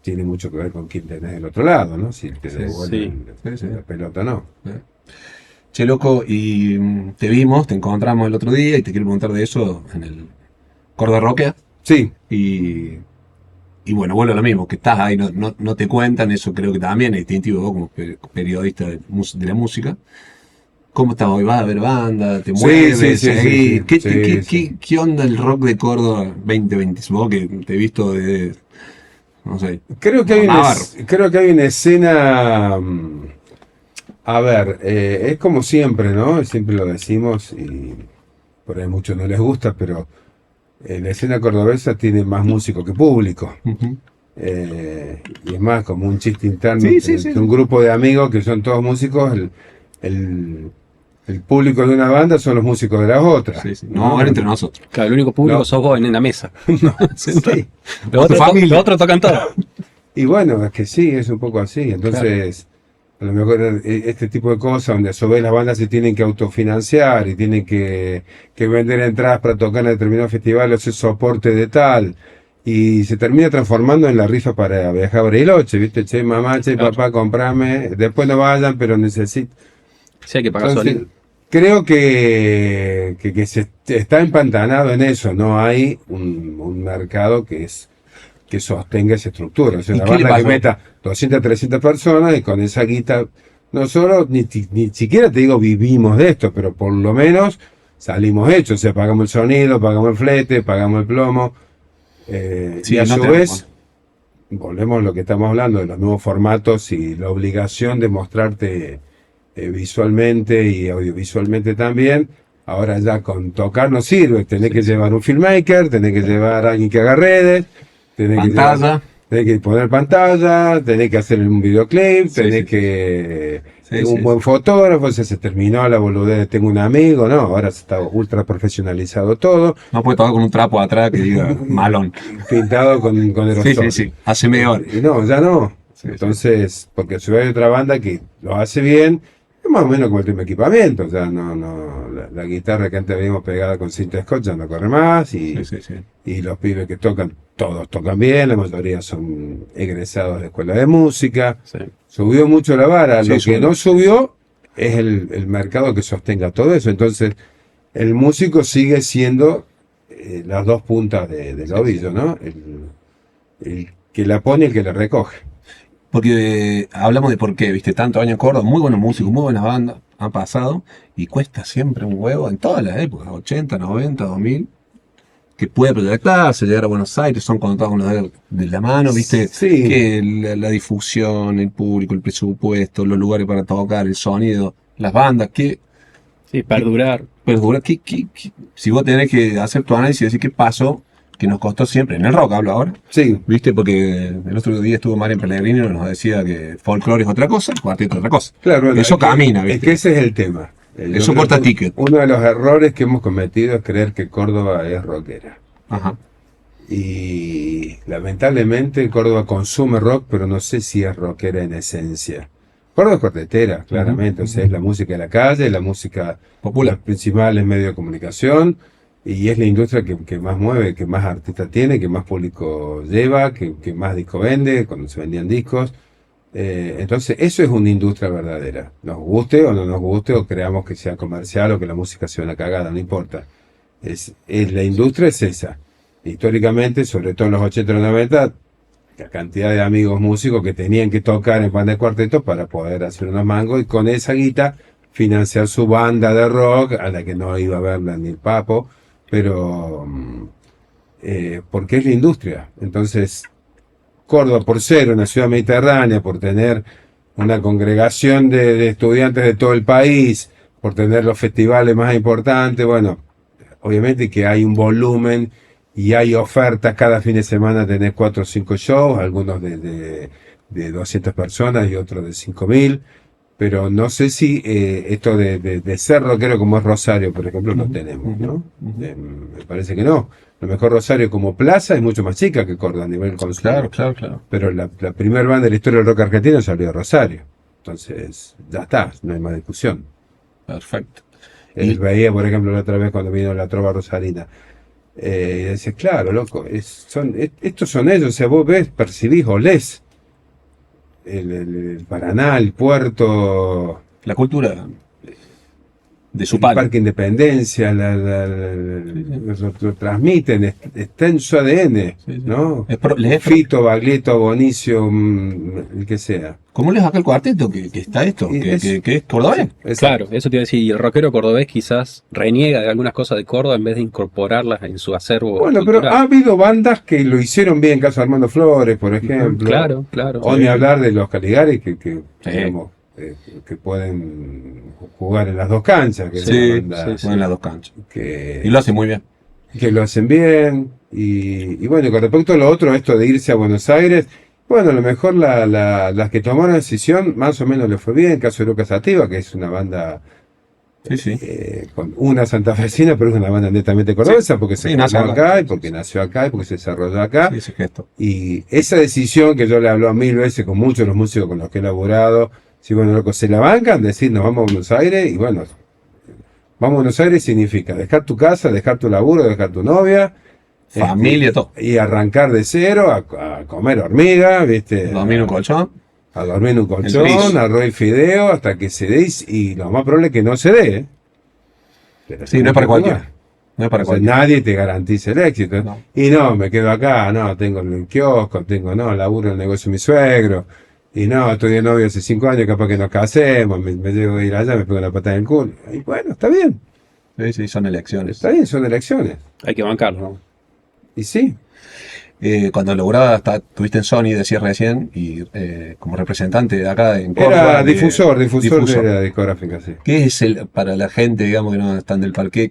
tiene mucho que ver con quién tenés del otro lado, ¿no? Si te Sí, devuelven sí, sí. la pelota, no. Che, loco, y te vimos, te encontramos el otro día y te quiero preguntar de eso en el Córdoba Rockea. Sí, Y bueno, vuelvo a lo mismo, que estás ahí, no te cuentan, eso creo que también es distintivo vos como periodista de la música. ¿Cómo estás hoy? ¿Vas a ver banda? ¿Te Sí, mueves? sí, sí, ¿Seguís? sí, sí, sí. ¿Qué onda el rock de Córdoba 2020? Vos que te he visto de, no sé, creo que hay una, Navarro. creo que hay una escena. A ver, es como siempre, ¿no? Siempre lo decimos y por ahí a muchos no les gusta, pero la escena cordobesa tiene más músico que público. Ujú. Y es más, como un chiste interno Sí, sí, entre sí. un grupo de amigos que son todos músicos, el, el público de una banda son los músicos de las otras. Sí, sí. No, van entre nosotros. Claro, el único público No. sos vos en la mesa. Sí. Los otros, familia. los otros tocan todo. Y bueno, es que sí, es un poco así. Entonces, a lo mejor este tipo de cosas, donde a su vez las bandas se tienen que autofinanciar y tienen que vender entradas para tocar en determinado festival, hacer soporte de tal, y se termina transformando en la rifa para viajar a Bariloche, ¿viste? Che, mamá, che, Claro. papá, comprame. Después no vayan, pero necesito. Sí, hay que pagar Entonces, sonido. creo que se está empantanado en eso. No hay un mercado que sostenga esa estructura. O sea, ¿Y una qué le banda que pasó? meta 200, 300 personas y con esa guita, nosotros ni siquiera te digo vivimos de esto, pero por lo menos salimos hechos. O sea, pagamos el sonido, pagamos el flete, pagamos el plomo. Sí, y a no su te- vez, volvemos a lo que estamos hablando de los nuevos formatos y la obligación de mostrarte visualmente y audiovisualmente también. Ahora ya con tocar no sirve, tenés que llevar un filmmaker, tenés que llevar a alguien que haga redes, tenés Pantalla. tenés que poner pantalla, tenés que hacer un videoclip, Sí, tenés sí. que Sí, un sí, buen fotógrafo, se terminó la boludez de tengo un amigo, no, ahora está ultra profesionalizado todo, No puede tocar con un trapo atrás que diga malón. pintado con Sí, aerosol. sí, sí. Hace mejor. Y no, ya no. Sí, Entonces, porque si hay otra banda que lo hace bien, es más o menos como el mismo equipamiento. Ya no, la guitarra que antes habíamos pegada con cinta scotch ya no corre más. Y, Sí, sí, sí. y los pibes que tocan, todos tocan bien, la mayoría son egresados de escuela de música. Sí. Subió mucho la vara. Sí, Lo que subió. no subió es el mercado que sostenga todo eso. Entonces, el músico sigue siendo las dos puntas del ovillo, ¿no? El que la pone y el que la recoge. Porque hablamos de por qué, viste, tantos años en Córdoba, muy buenos músicos, muy buenas bandas han pasado y cuesta siempre un huevo en todas las épocas, 80, 90, 2000, que puede proyectarse, llegar a Buenos Aires, son contados con los dedos de la mano, viste, Sí. que la difusión, el público, el presupuesto, los lugares para tocar, el sonido, las bandas, que Sí, perdurar. perdura, si vos tenés que hacer tu análisis y decir qué pasó, que nos costó siempre, en el rock hablo ahora, Sí, ¿viste? Porque el otro día estuvo Marian Pellegrini y nos decía que folclore es otra cosa, cuarteto es otra cosa. claro. bueno, Eso es que- camina, Es ¿viste? que ese es el tema. Yo Eso creo corta que ticket. Uno de los errores que hemos cometido es creer que Córdoba es rockera. Ajá. Y lamentablemente Córdoba consume rock, pero no sé si es rockera en esencia. Córdoba es cuartetera, claramente. O sea, es la música de la calle, la música Popular. los principales medios de comunicación, y es la industria que más mueve, que más artistas tiene, que más público lleva, que más disco vende, cuando se vendían discos. Entonces, eso es una industria verdadera. Nos guste o no nos guste, o creamos que sea comercial o que la música sea una cagada, no importa. La industria es esa. Históricamente, sobre todo en los 80 y los 90, la cantidad de amigos músicos que tenían que tocar en banda de cuarteto para poder hacer unos mangos y con esa guita financiar su banda de rock, a la que no iba a verla ni el papo, pero porque es la industria. Entonces, Córdoba, por ser una ciudad mediterránea, por tener una congregación de estudiantes de todo el país, por tener los festivales más importantes, bueno, obviamente que hay un volumen y hay ofertas, cada fin de semana tenés 4 o 5 shows, algunos de 200 personas y otros de 5.000, pero no sé si esto de ser rockero como es Rosario, por ejemplo, lo tenemos, ¿no? Me parece que no. A lo mejor Rosario como plaza es mucho más chica que Córdoba a nivel consumo. Claro. Pero la primera banda de la historia del rock argentino salió de Rosario. Entonces, ya está, no hay más discusión. Perfecto. Él veía, por ejemplo, la otra vez cuando vino la trova rosarina. Y decía, claro, loco, estos son ellos. O sea, vos ves, percibís, olés el Paraná, el puerto, La cultura de su el palo. Parque Independencia, lo transmiten, está en su ADN, Sí. ¿no? Les es Fito, Baglietto, Bonicio, el que sea. ¿Cómo les acá el cuarteto que está esto? Y Que es cordobés. Claro, eso te iba a decir. Y el rockero cordobés quizás reniega de algunas cosas de Córdoba en vez de incorporarlas en su acervo. Bueno, pero cultural. ha habido bandas que lo hicieron bien, caso de Armando Flores, por ejemplo. Claro. O ni hablar de los Caligaris que Sí. digamos, que pueden jugar en las dos canchas, que es una Sí, banda en las dos canchas. que, Y lo hace muy bien. que lo hacen bien. Y bueno, con respecto a lo otro, esto de irse a Buenos Aires, bueno, a lo mejor las que tomaron la decisión más o menos le fue bien. El caso de Lucas Sativa, que es una banda Sí. con una santafesina, pero es una banda netamente cordobesa, porque se nació formó acá. acá, y porque nació acá, y porque se desarrolló acá. Sí, ese gesto. Y esa decisión que yo le he hablado 1000 veces con muchos de los músicos con los que he laborado, si bueno, loco, se la bancan, decir nos vamos a Buenos Aires, y bueno, vamos a Buenos Aires significa dejar tu casa, dejar tu laburo, dejar tu novia, Familia, todo. y arrancar de cero a comer hormiga, ¿viste? Dormir en un colchón. A dormir en un colchón, piso. arroz y fideo, hasta que se dé, y lo más probable es que no se dé, ¿eh? Pero Sí, no es para cualquiera. jugar. No es para O sea, cualquiera. nadie te garantiza el éxito. No. Y no, me quedo acá, no, tengo el kiosco, laburo en el negocio de mi suegro. Y no, estoy de novio hace 5 años, capaz que nos casemos, me llego a ir allá, me pego la patada en el culo. Y bueno, está bien, Sí, son elecciones. son elecciones. Hay que bancarlo, ¿no? Y sí, Cuando lograba, estuviste en Sony, decías recién, y como representante de acá en Córdoba. era difusor difusor. de la discográfica, sí. ¿Qué es para la gente, digamos, que no están del parque,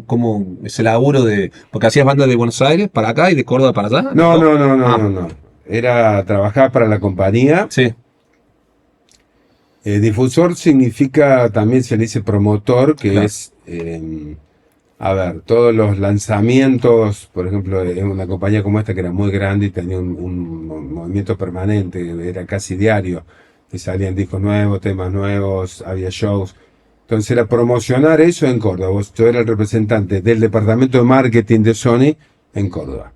cómo es el laburo de... Porque hacías banda de Buenos Aires para acá y de Córdoba para allá? No. Era trabajar para la compañía. Sí, Difusor significa, también se le dice promotor, que Claro. es, a ver, todos los lanzamientos, por ejemplo, en una compañía como esta que era muy grande y tenía un movimiento permanente, era casi diario, que salían discos nuevos, temas nuevos, había shows. Entonces era promocionar eso en Córdoba. Yo era el representante del departamento de marketing de Sony en Córdoba.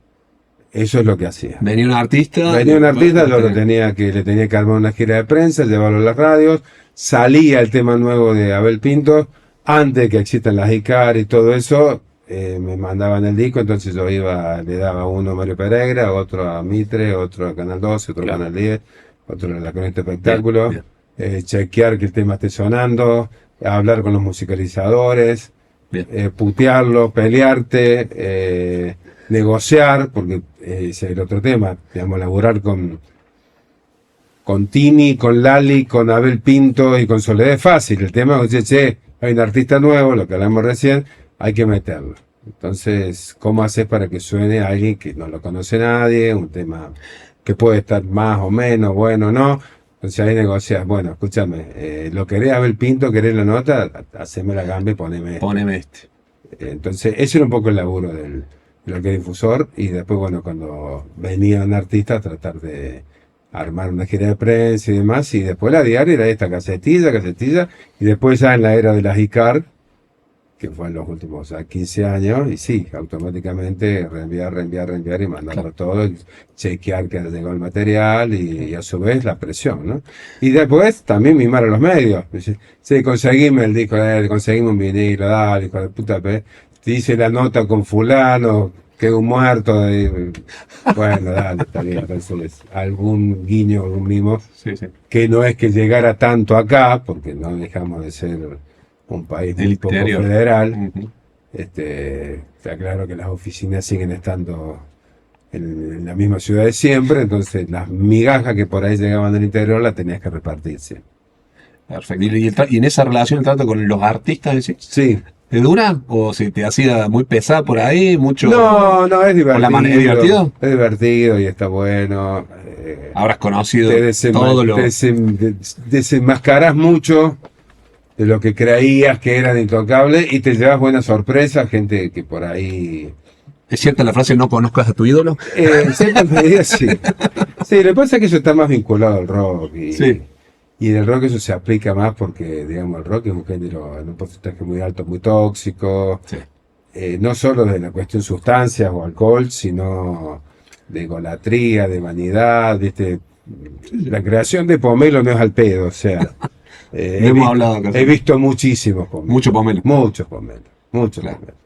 Eso es lo que hacía. venía un artista. Venía un artista, yo lo le tenía que armar una gira de prensa, llevarlo a las radios, salía el tema nuevo de Abel Pinto, antes que existan las ICAR y todo eso, me mandaban el disco, entonces yo iba, le daba uno a Mario Pereira, otro a Mitre, otro a Canal 12, otro a Claro. Canal 10, otro a la Corriente Espectáculo, Bien, chequear que el tema esté sonando, hablar con los musicalizadores, Bien. putearlo, pelearte, negociar, porque ese es el otro tema, digamos, laburar con Tini, con Lali, con Abel Pinto y con Soledad es fácil. El tema es, che, hay un artista nuevo, lo que hablamos recién, hay que meterlo. Entonces, ¿cómo haces para que suene a alguien que no lo conoce nadie? Un tema que puede estar más o menos, bueno, ¿no? Entonces ahí negocias, bueno, escúchame, lo querés Abel Pinto, querés la nota, haceme la gamba y poneme esto. Poneme este. Entonces, ese era un poco el laburo de lo que es difusor. Y después, bueno, cuando venía un artista, tratar de armar una gira de prensa y demás, y después la diaria era esta, casetilla, y después ya en la era de las ICAR, que fue en los últimos 15 años, y sí, automáticamente reenviar y mandarlo todo, y chequear que llegó el material y a su vez la presión, ¿no? Y después también mimar a los medios. Dice, sí, conseguime el disco, conseguime un vinilo, dale, hijo de puta, te hice la nota con fulano, quedó muerto, bueno, dale, está bien, entonces algún guiño, algún mimo, Sí, sí. que no es que llegara tanto acá, porque no dejamos de ser un país muy Del poco interior. federal. Ujú. Está claro que las oficinas siguen estando en la misma ciudad de siempre, entonces las migajas que por ahí llegaban del interior las tenías que repartirse. Perfecto. Y en esa relación el trato con los artistas, ¿decís? Sí, ¿Es dura? ¿O se te hacía muy pesada por ahí? Mucho. no, es divertido. ¿Es divertido? Es divertido y está bueno. Habrás conocido Te, todo lo. desenmascarás mucho de lo que creías que eran intocables y te llevas buenas sorpresas, gente que por ahí... ¿Es cierta la frase no conozcas a tu ídolo? En ciertas medidas sí. Sí, lo que pasa es que eso está más vinculado al rock Sí. y en el rock eso se aplica más porque, digamos, el rock es un género en un porcentaje muy alto, muy tóxico, Sí. no solo de la cuestión sustancias o alcohol, sino de egolatría, de vanidad, ¿viste? La creación de pomelo no es al pedo, o sea... Hemos hablado acá. he visto muchísimos pomelos. Mucho pomelo. Muchos pomelos. Muchos Claro. pomelos.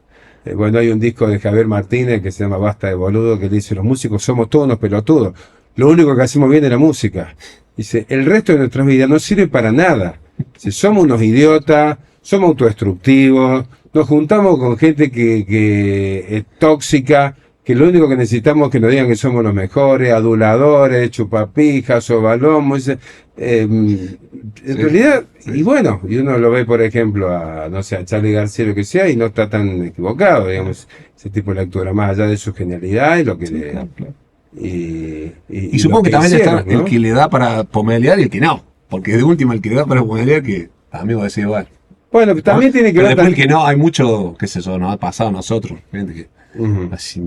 Bueno, hay un disco de Javier Martínez que se llama Basta de boludo, que dice, los músicos somos todos unos pelotudos. Lo único que hacemos bien es la música. Dice, el resto de nuestras vidas no sirve para nada. Si somos unos idiotas, somos autodestructivos, nos juntamos con gente que es tóxica, que lo único que necesitamos es que nos digan que somos los mejores, aduladores, chupapijas, sobalomos. En realidad, y bueno, y uno lo ve, por ejemplo, no sé, a Charly García, lo que sea, y no está tan equivocado, digamos, ese tipo de lectura, más allá de su genialidad y lo que le... Claro, claro. Y Y supongo lo que también hicieron, está ¿no? el que le da para pomelear y el que no. Porque de última el que le da para pomelear, que amigo decía igual. Bueno, también ¿no? tiene que Pero ver... después el que no, hay mucho, qué sé yo, nos ha pasado a nosotros. Gente que Ujú. así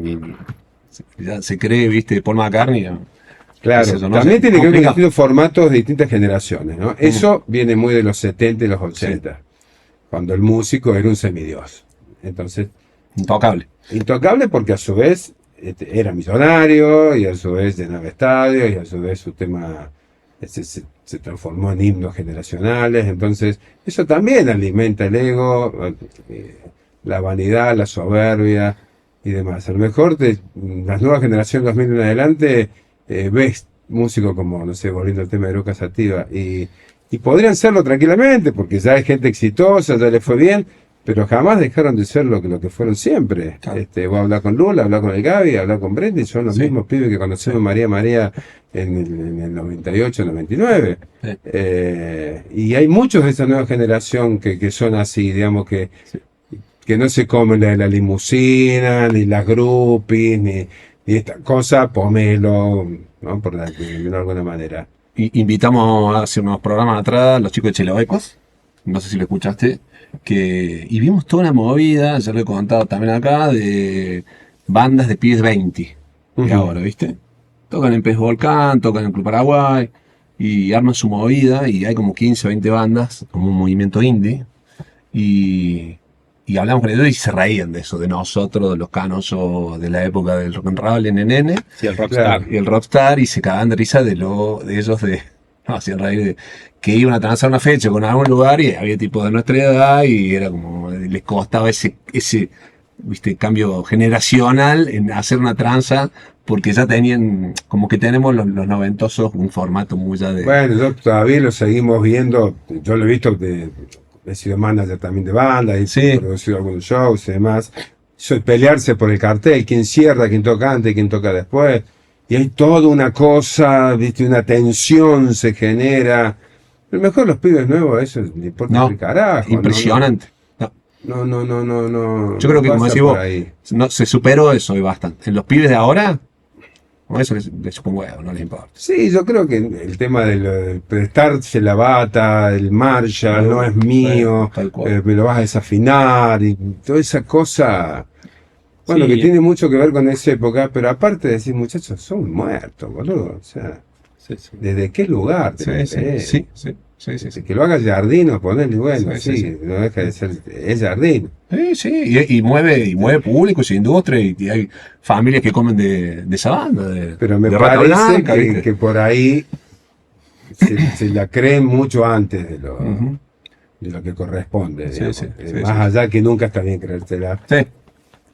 ya se cree, viste, Paul McCartney. ¿no? Claro, Qué sé yo, no también sé, tiene que ver con complicado. distintos formatos de distintas generaciones, ¿no? Eso viene muy de los 70 y los 80, cuando el músico era un semidios. Entonces, Intocable. intocable porque a su vez era millonario y a su vez llenaba estadios y a su vez su tema se transformó en himnos generacionales. Entonces, eso también alimenta el ego, la vanidad, la soberbia y demás. A lo mejor de las nuevas generaciones 2000 en adelante ves músicos como, no sé, volviendo al tema de Eruca Sativa y podrían serlo tranquilamente porque ya hay gente exitosa, ya les fue bien, pero jamás dejaron de ser lo que fueron siempre. Claro. Voy a hablar con Lula, hablar con el Gaby, hablar con Brenda, y son los Sí. mismos pibes que conocemos María en el 98, 99. Sí. Y hay muchos de esa nueva generación que son así, digamos, que no se comen la limusina, ni las groupies, ni esta cosa, pomelo, ¿no? Por decirlo de alguna manera. Invitamos hace unos programas atrás a los chicos de Chelovecos, no sé si lo escuchaste, y vimos toda una movida, ya lo he contado también acá, de bandas de pibes 20, Ujú. de ahora, ¿viste? Tocan en Pez Volcán, tocan en Club Paraguay, y arman su movida, y hay como 15 o 20 bandas, como un movimiento indie, y hablamos con ellos y se reían de eso, de nosotros, de los canosos de la época del rock and roll, NN, Sí, el rockstar. Claro. y el rockstar, y se cagaban de risa de ellos no, hacían reír de que iban a transar una fecha con algún lugar y había tipos de nuestra edad y era como, les costaba ese viste, cambio generacional en hacer una tranza porque ya tenían, como que tenemos los noventosos un formato muy ya de... Bueno, yo todavía lo seguimos viendo, yo lo he visto, he sido manager también de banda, y Sí. he producido algunos shows y demás. Eso es pelearse por el cartel, quién cierra, quién toca antes, quién toca después. Y hay toda una cosa, ¿viste? Una tensión se genera. A lo mejor los pibes nuevos, eso le importa No, un carajo. impresionante. No. Yo creo que, como pasa decís por vos, ahí. no, se superó eso y bastante. En los pibes de ahora, con eso les chupa un huevo, no les importa. Sí, yo creo que el tema de prestarse la bata, el Marshall, no es mío, Tal cual. me lo vas a desafinar y toda esa cosa, bueno, Sí. que tiene mucho que ver con esa época, pero aparte de decir, muchachos, son muertos, boludo, o sea, Sí, sí. ¿Desde qué lugar? Sí, sí. Desde que lo haga Giardino, ponerle, bueno, sí, no deja de ser, es Giardino. Y mueve públicos y industria, y hay familias que comen de esa banda, Pero me de Rata parece Blanca, ¿viste? que por ahí se la creen mucho antes Ujú. de lo que corresponde, Sí, digamos. sí, Más allá que nunca está bien creértela, Sí,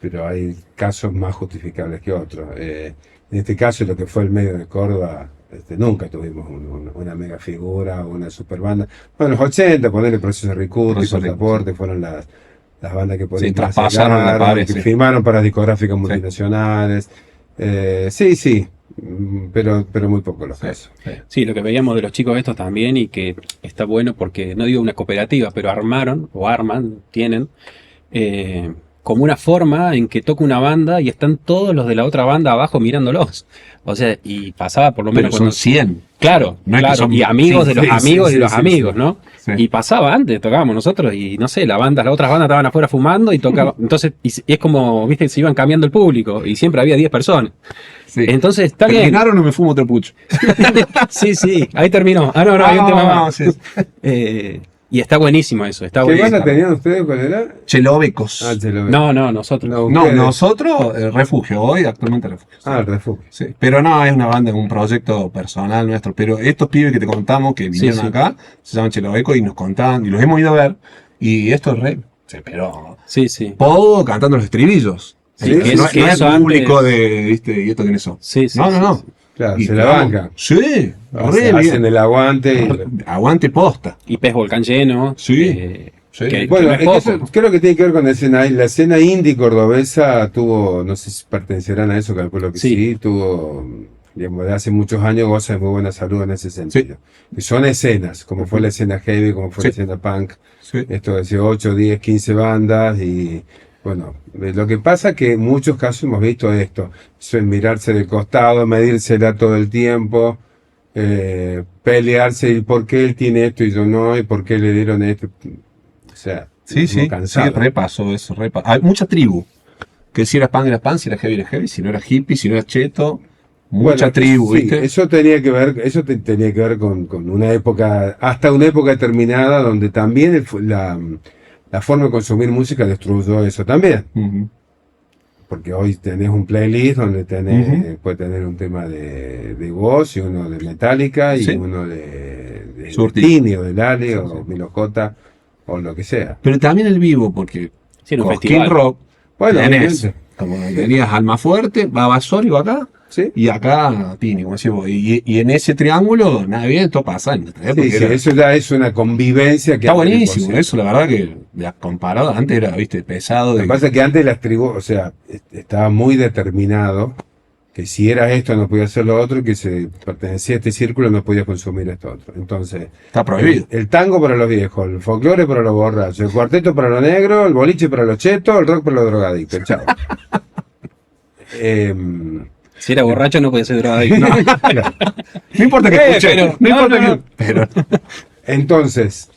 pero hay casos más justificables que otros. En este caso, lo que fue el medio de Córdoba, nunca tuvimos una mega figura o una super banda. Bueno, en los 80, ponerle Proceso Ricuti, Proceso Pasaporte, fueron las bandas que por Sí, ahí más traspasaron la llegaron, pared, que sí. firmaron para discográficas multinacionales. Sí, pero muy pocos los casos. Sí, lo que veíamos de los chicos estos también y que está bueno porque, no digo una cooperativa, pero armaron o arman, tienen, como una forma en que toca una banda y están todos los de la otra banda abajo mirándolos. O sea, y pasaba por lo Pero menos son cuando... 100. Claro, No es que claro, son y amigos de los cinco. amigos de los sí, amigos, sí. ¿no? Sí. Y pasaba antes, tocábamos nosotros y no sé, las otras bandas estaban afuera fumando y tocaban. Entonces, y es como, viste, se iban cambiando el público y siempre había 10 personas. Sí. Entonces, está bien. ¿Terminaron o me fumo otro pucho? Sí, ahí terminó. Ah, no, hay un tema más. sí. Y está buenísimo eso, está ¿Qué buenísimo. banda tenían ustedes? ¿Cuál era? Chelovecos. Se lo veo. No, nosotros. No, No, ustedes. nosotros, Refugio, hoy actualmente Refugio. Sí. El Refugio. Sí. Pero no, es una banda, un proyecto personal nuestro. Pero estos pibes que te contamos que vinieron sí. acá, se llaman Cheloveco y nos contaban, y los hemos ido a ver, y esto es re. Pero Sí. Podo cantando los estribillos. Sí, no, que no que es eso público antes- de, ¿viste? ¿Y esto quiénes son? Sí. No. Claro, Y se la vamos, bancan. Sí, re Hacen bien. el aguante. Aguante posta. Y Pez Volcán lleno. Sí. Sí. Bueno, no es es que poco. eso creo que tiene que ver con la escena. La escena indie cordobesa tuvo, no sé si pertenecerán a eso, calculo que Sí. sí, tuvo, digamos, de hace muchos años goza de muy buena salud en ese sentido. Y son escenas, como fue la escena heavy, como fue la Sí. escena punk. Sí. Esto de 8, 10, 15 bandas y bueno, lo que pasa que en muchos casos hemos visto esto, eso es mirarse de costado, medírsela todo el tiempo, pelearse y por qué él tiene esto y yo no, y por qué le dieron esto. O sea, Sí, cansado. repaso eso, Hay mucha tribu. Que si eras pan, si era heavy, si no era hippie, si no era cheto. Mucha Bueno, tribu, sí, ¿viste? eso tenía que ver, tenía que ver con una época, hasta una época determinada donde también la forma de consumir música destruyó eso también. Ujú. Porque hoy tenés un playlist donde Ujú. puede tener un tema de voz y uno de Metallica y Sí. uno de Surti. Tini o de Lali Sí, o sí. Milo J o lo que sea. Pero también el vivo, porque Sí, en un Cosquín festival. Rock Bueno, tenés, obviamente. como tenías Almafuerte, Babasónico acá, Sí, y acá Tini, como decís vos. Y en ese triángulo, nada bien, esto pasa. sí, eso ya es una convivencia que Está antes no buenísimo, posible. eso, la verdad que comparado, antes era, viste, pesado. Lo que pasa es que antes las tribus, o sea, estaba muy determinado que si era esto no podía hacer lo otro, y que se pertenecía a este círculo no podía consumir esto otro. Entonces, Está prohibido. el tango para los viejos, el folclore para los borrachos, el cuarteto para los negros, el boliche para los chetos, el rock para los drogadictos. Chao. Si era borracho no podía ser drogadicto. No importa que escuche, pero- no importa no. que. Pero, Entonces,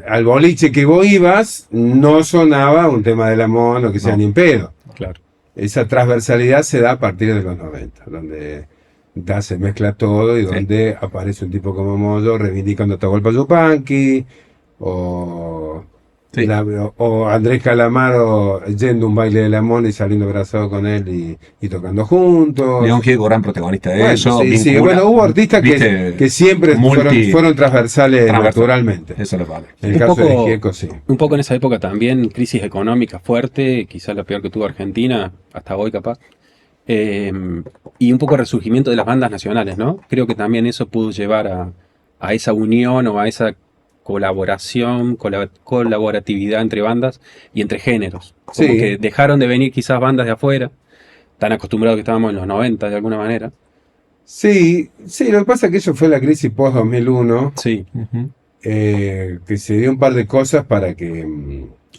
al boliche que vos ibas no sonaba un tema del amor, lo que sea, No. ni en pedo. Claro. Esa transversalidad se da a partir de los 90, donde ya se mezcla todo y donde aparece un tipo como Moyo reivindicando Atahualpa Yupanqui, o, Sí. o Andrés Calamaro yendo a un baile del amor y saliendo abrazado con él y tocando juntos. León Gieco, gran protagonista de Bueno, eso. sí, sí. vincula- Bueno, hubo artistas viste, que siempre fueron transversales transversal. naturalmente. Eso lo vale. En el Un caso de poco- Gieco, sí. Un poco en esa época también, crisis económica fuerte, quizás la peor que tuvo Argentina, hasta hoy capaz. Y un poco resurgimiento de las bandas nacionales, ¿no? Creo que también eso pudo llevar a esa unión o a esa colaboración, colaboratividad entre bandas y entre géneros. Como Sí. que dejaron de venir quizás bandas de afuera, tan acostumbrados que estábamos en los 90 de alguna manera. Sí, lo que pasa es que eso fue la crisis post-2001, Sí, Ujú. que se dio un par de cosas para que,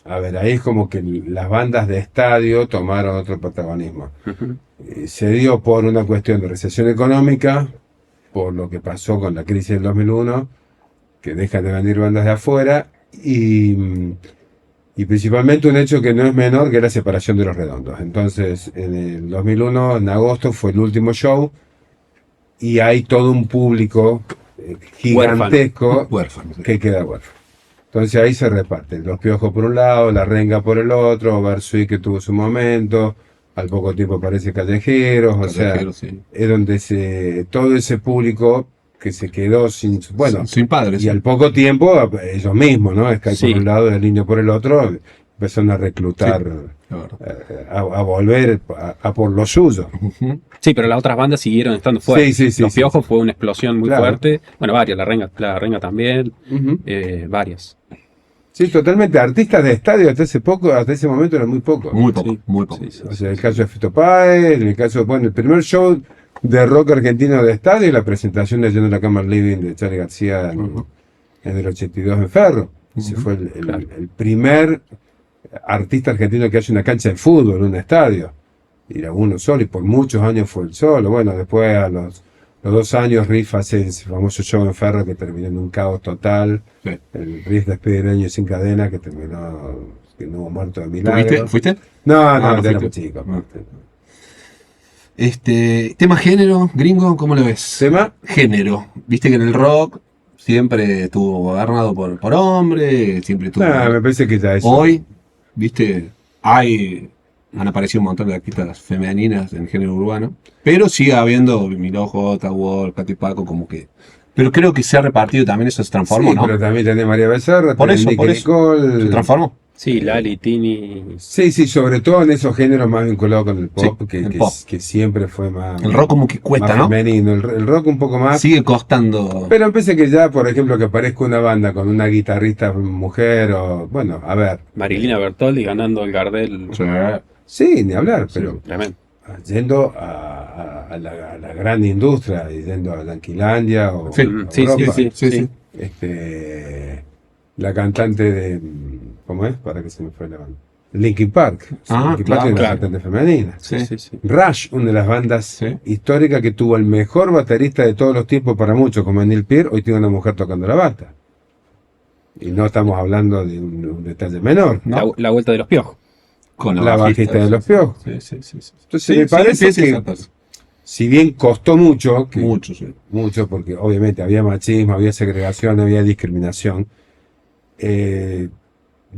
a ver, ahí es como que las bandas de estadio tomaron otro protagonismo. ujú, Se dio por una cuestión de recesión económica, por lo que pasó con la crisis del 2001, que dejan de venir bandas de afuera, y principalmente un hecho que no es menor, que es la separación de Los Redondos. Entonces, en el 2001, en agosto, fue el último show, y hay todo un público gigantesco Huérfano. que queda huérfano. Entonces ahí se reparten los Piojos por un lado, la Renga por el otro, Bersuit que tuvo su momento, al poco tiempo aparece Callejeros, o sea, Callejeros, sí. es donde todo ese público que se quedó sin, bueno, Sin padres. y al poco tiempo ellos mismos, ¿no? Sky Sí. por un lado y el Indio por el otro, empezaron a reclutar, La verdad. a volver a por lo suyo. Ujú. Sí, pero las otras bandas siguieron estando fuertes. Sí, Los sí, Piojos sí. fue una explosión muy Claro. fuerte. Bueno, varias, la Renga también, Ujú. varias. Sí, totalmente. Artistas de estadio hasta ese momento eran muy pocos. Muy poco, Sí. muy poco. Sí, sí. O sea, el caso de Fito Páez, en el caso, bueno, el primer show de rock argentino de estadio, la presentación de Yendo a la Cámara Living de Charly García en el 82 en Ferro. Ese fue el primer artista argentino que hace una cancha de fútbol, un estadio. Y era uno solo, y por muchos años fue el solo. Bueno, después a los 2 años Riff hace ese famoso show en Ferro que terminó en un caos total. Sí. El Riff despide el año sin cadena que terminó, que no hubo muerto de milagro. ¿Fuiste? No, no ya era muy fuiste. chico. Ah. Tema género, gringo, ¿cómo lo ves? ¿Tema? Género. Viste que en el rock siempre estuvo gobernado por hombre, siempre estuvo. Me parece que ya eso. Hoy, viste, han aparecido un montón de artistas femeninas en género urbano, pero sigue habiendo Milo J, Wolf, Katy Paco, como que. Pero creo que se ha repartido también, eso se transformó, Sí, ¿no? pero también tenés María Becerra, Por tenés eso, Nicki por eso. Nicole. Se transformó. Sí, Lali, Tini. Sí, sobre todo en esos géneros más vinculados con el pop, Sí, que, el que, pop. que siempre fue más, El rock como que cuesta, más ¿no? femenino. El rock un poco más. Sigue costando. Pero pensé que ya, por ejemplo, que aparezca una banda con una guitarrista mujer o, bueno, a ver. Marilina Bertoldi ganando el Gardel. Sí, ni hablar, pero Tremendo. yendo a la gran industria y yendo a Yanquilandia o Sí, a sí, Europa, sí. la cantante de, ¿cómo es? Para que se me fue la banda. Linkin Park. Linkin claro, Park es una claro. cantante femenina. Sí. Sí, sí. Rush, una de las bandas Sí. históricas que tuvo el mejor baterista de todos los tiempos para muchos, como Neil Peart, hoy tiene una mujer tocando la bata. Y no estamos hablando de un detalle menor. ¿No? La vuelta de los Piojos. Con La bajista de los Piojos. Sí. Entonces me parece que, si bien costó mucho, que Mucho, sí. mucho, porque obviamente había machismo, había segregación, había discriminación,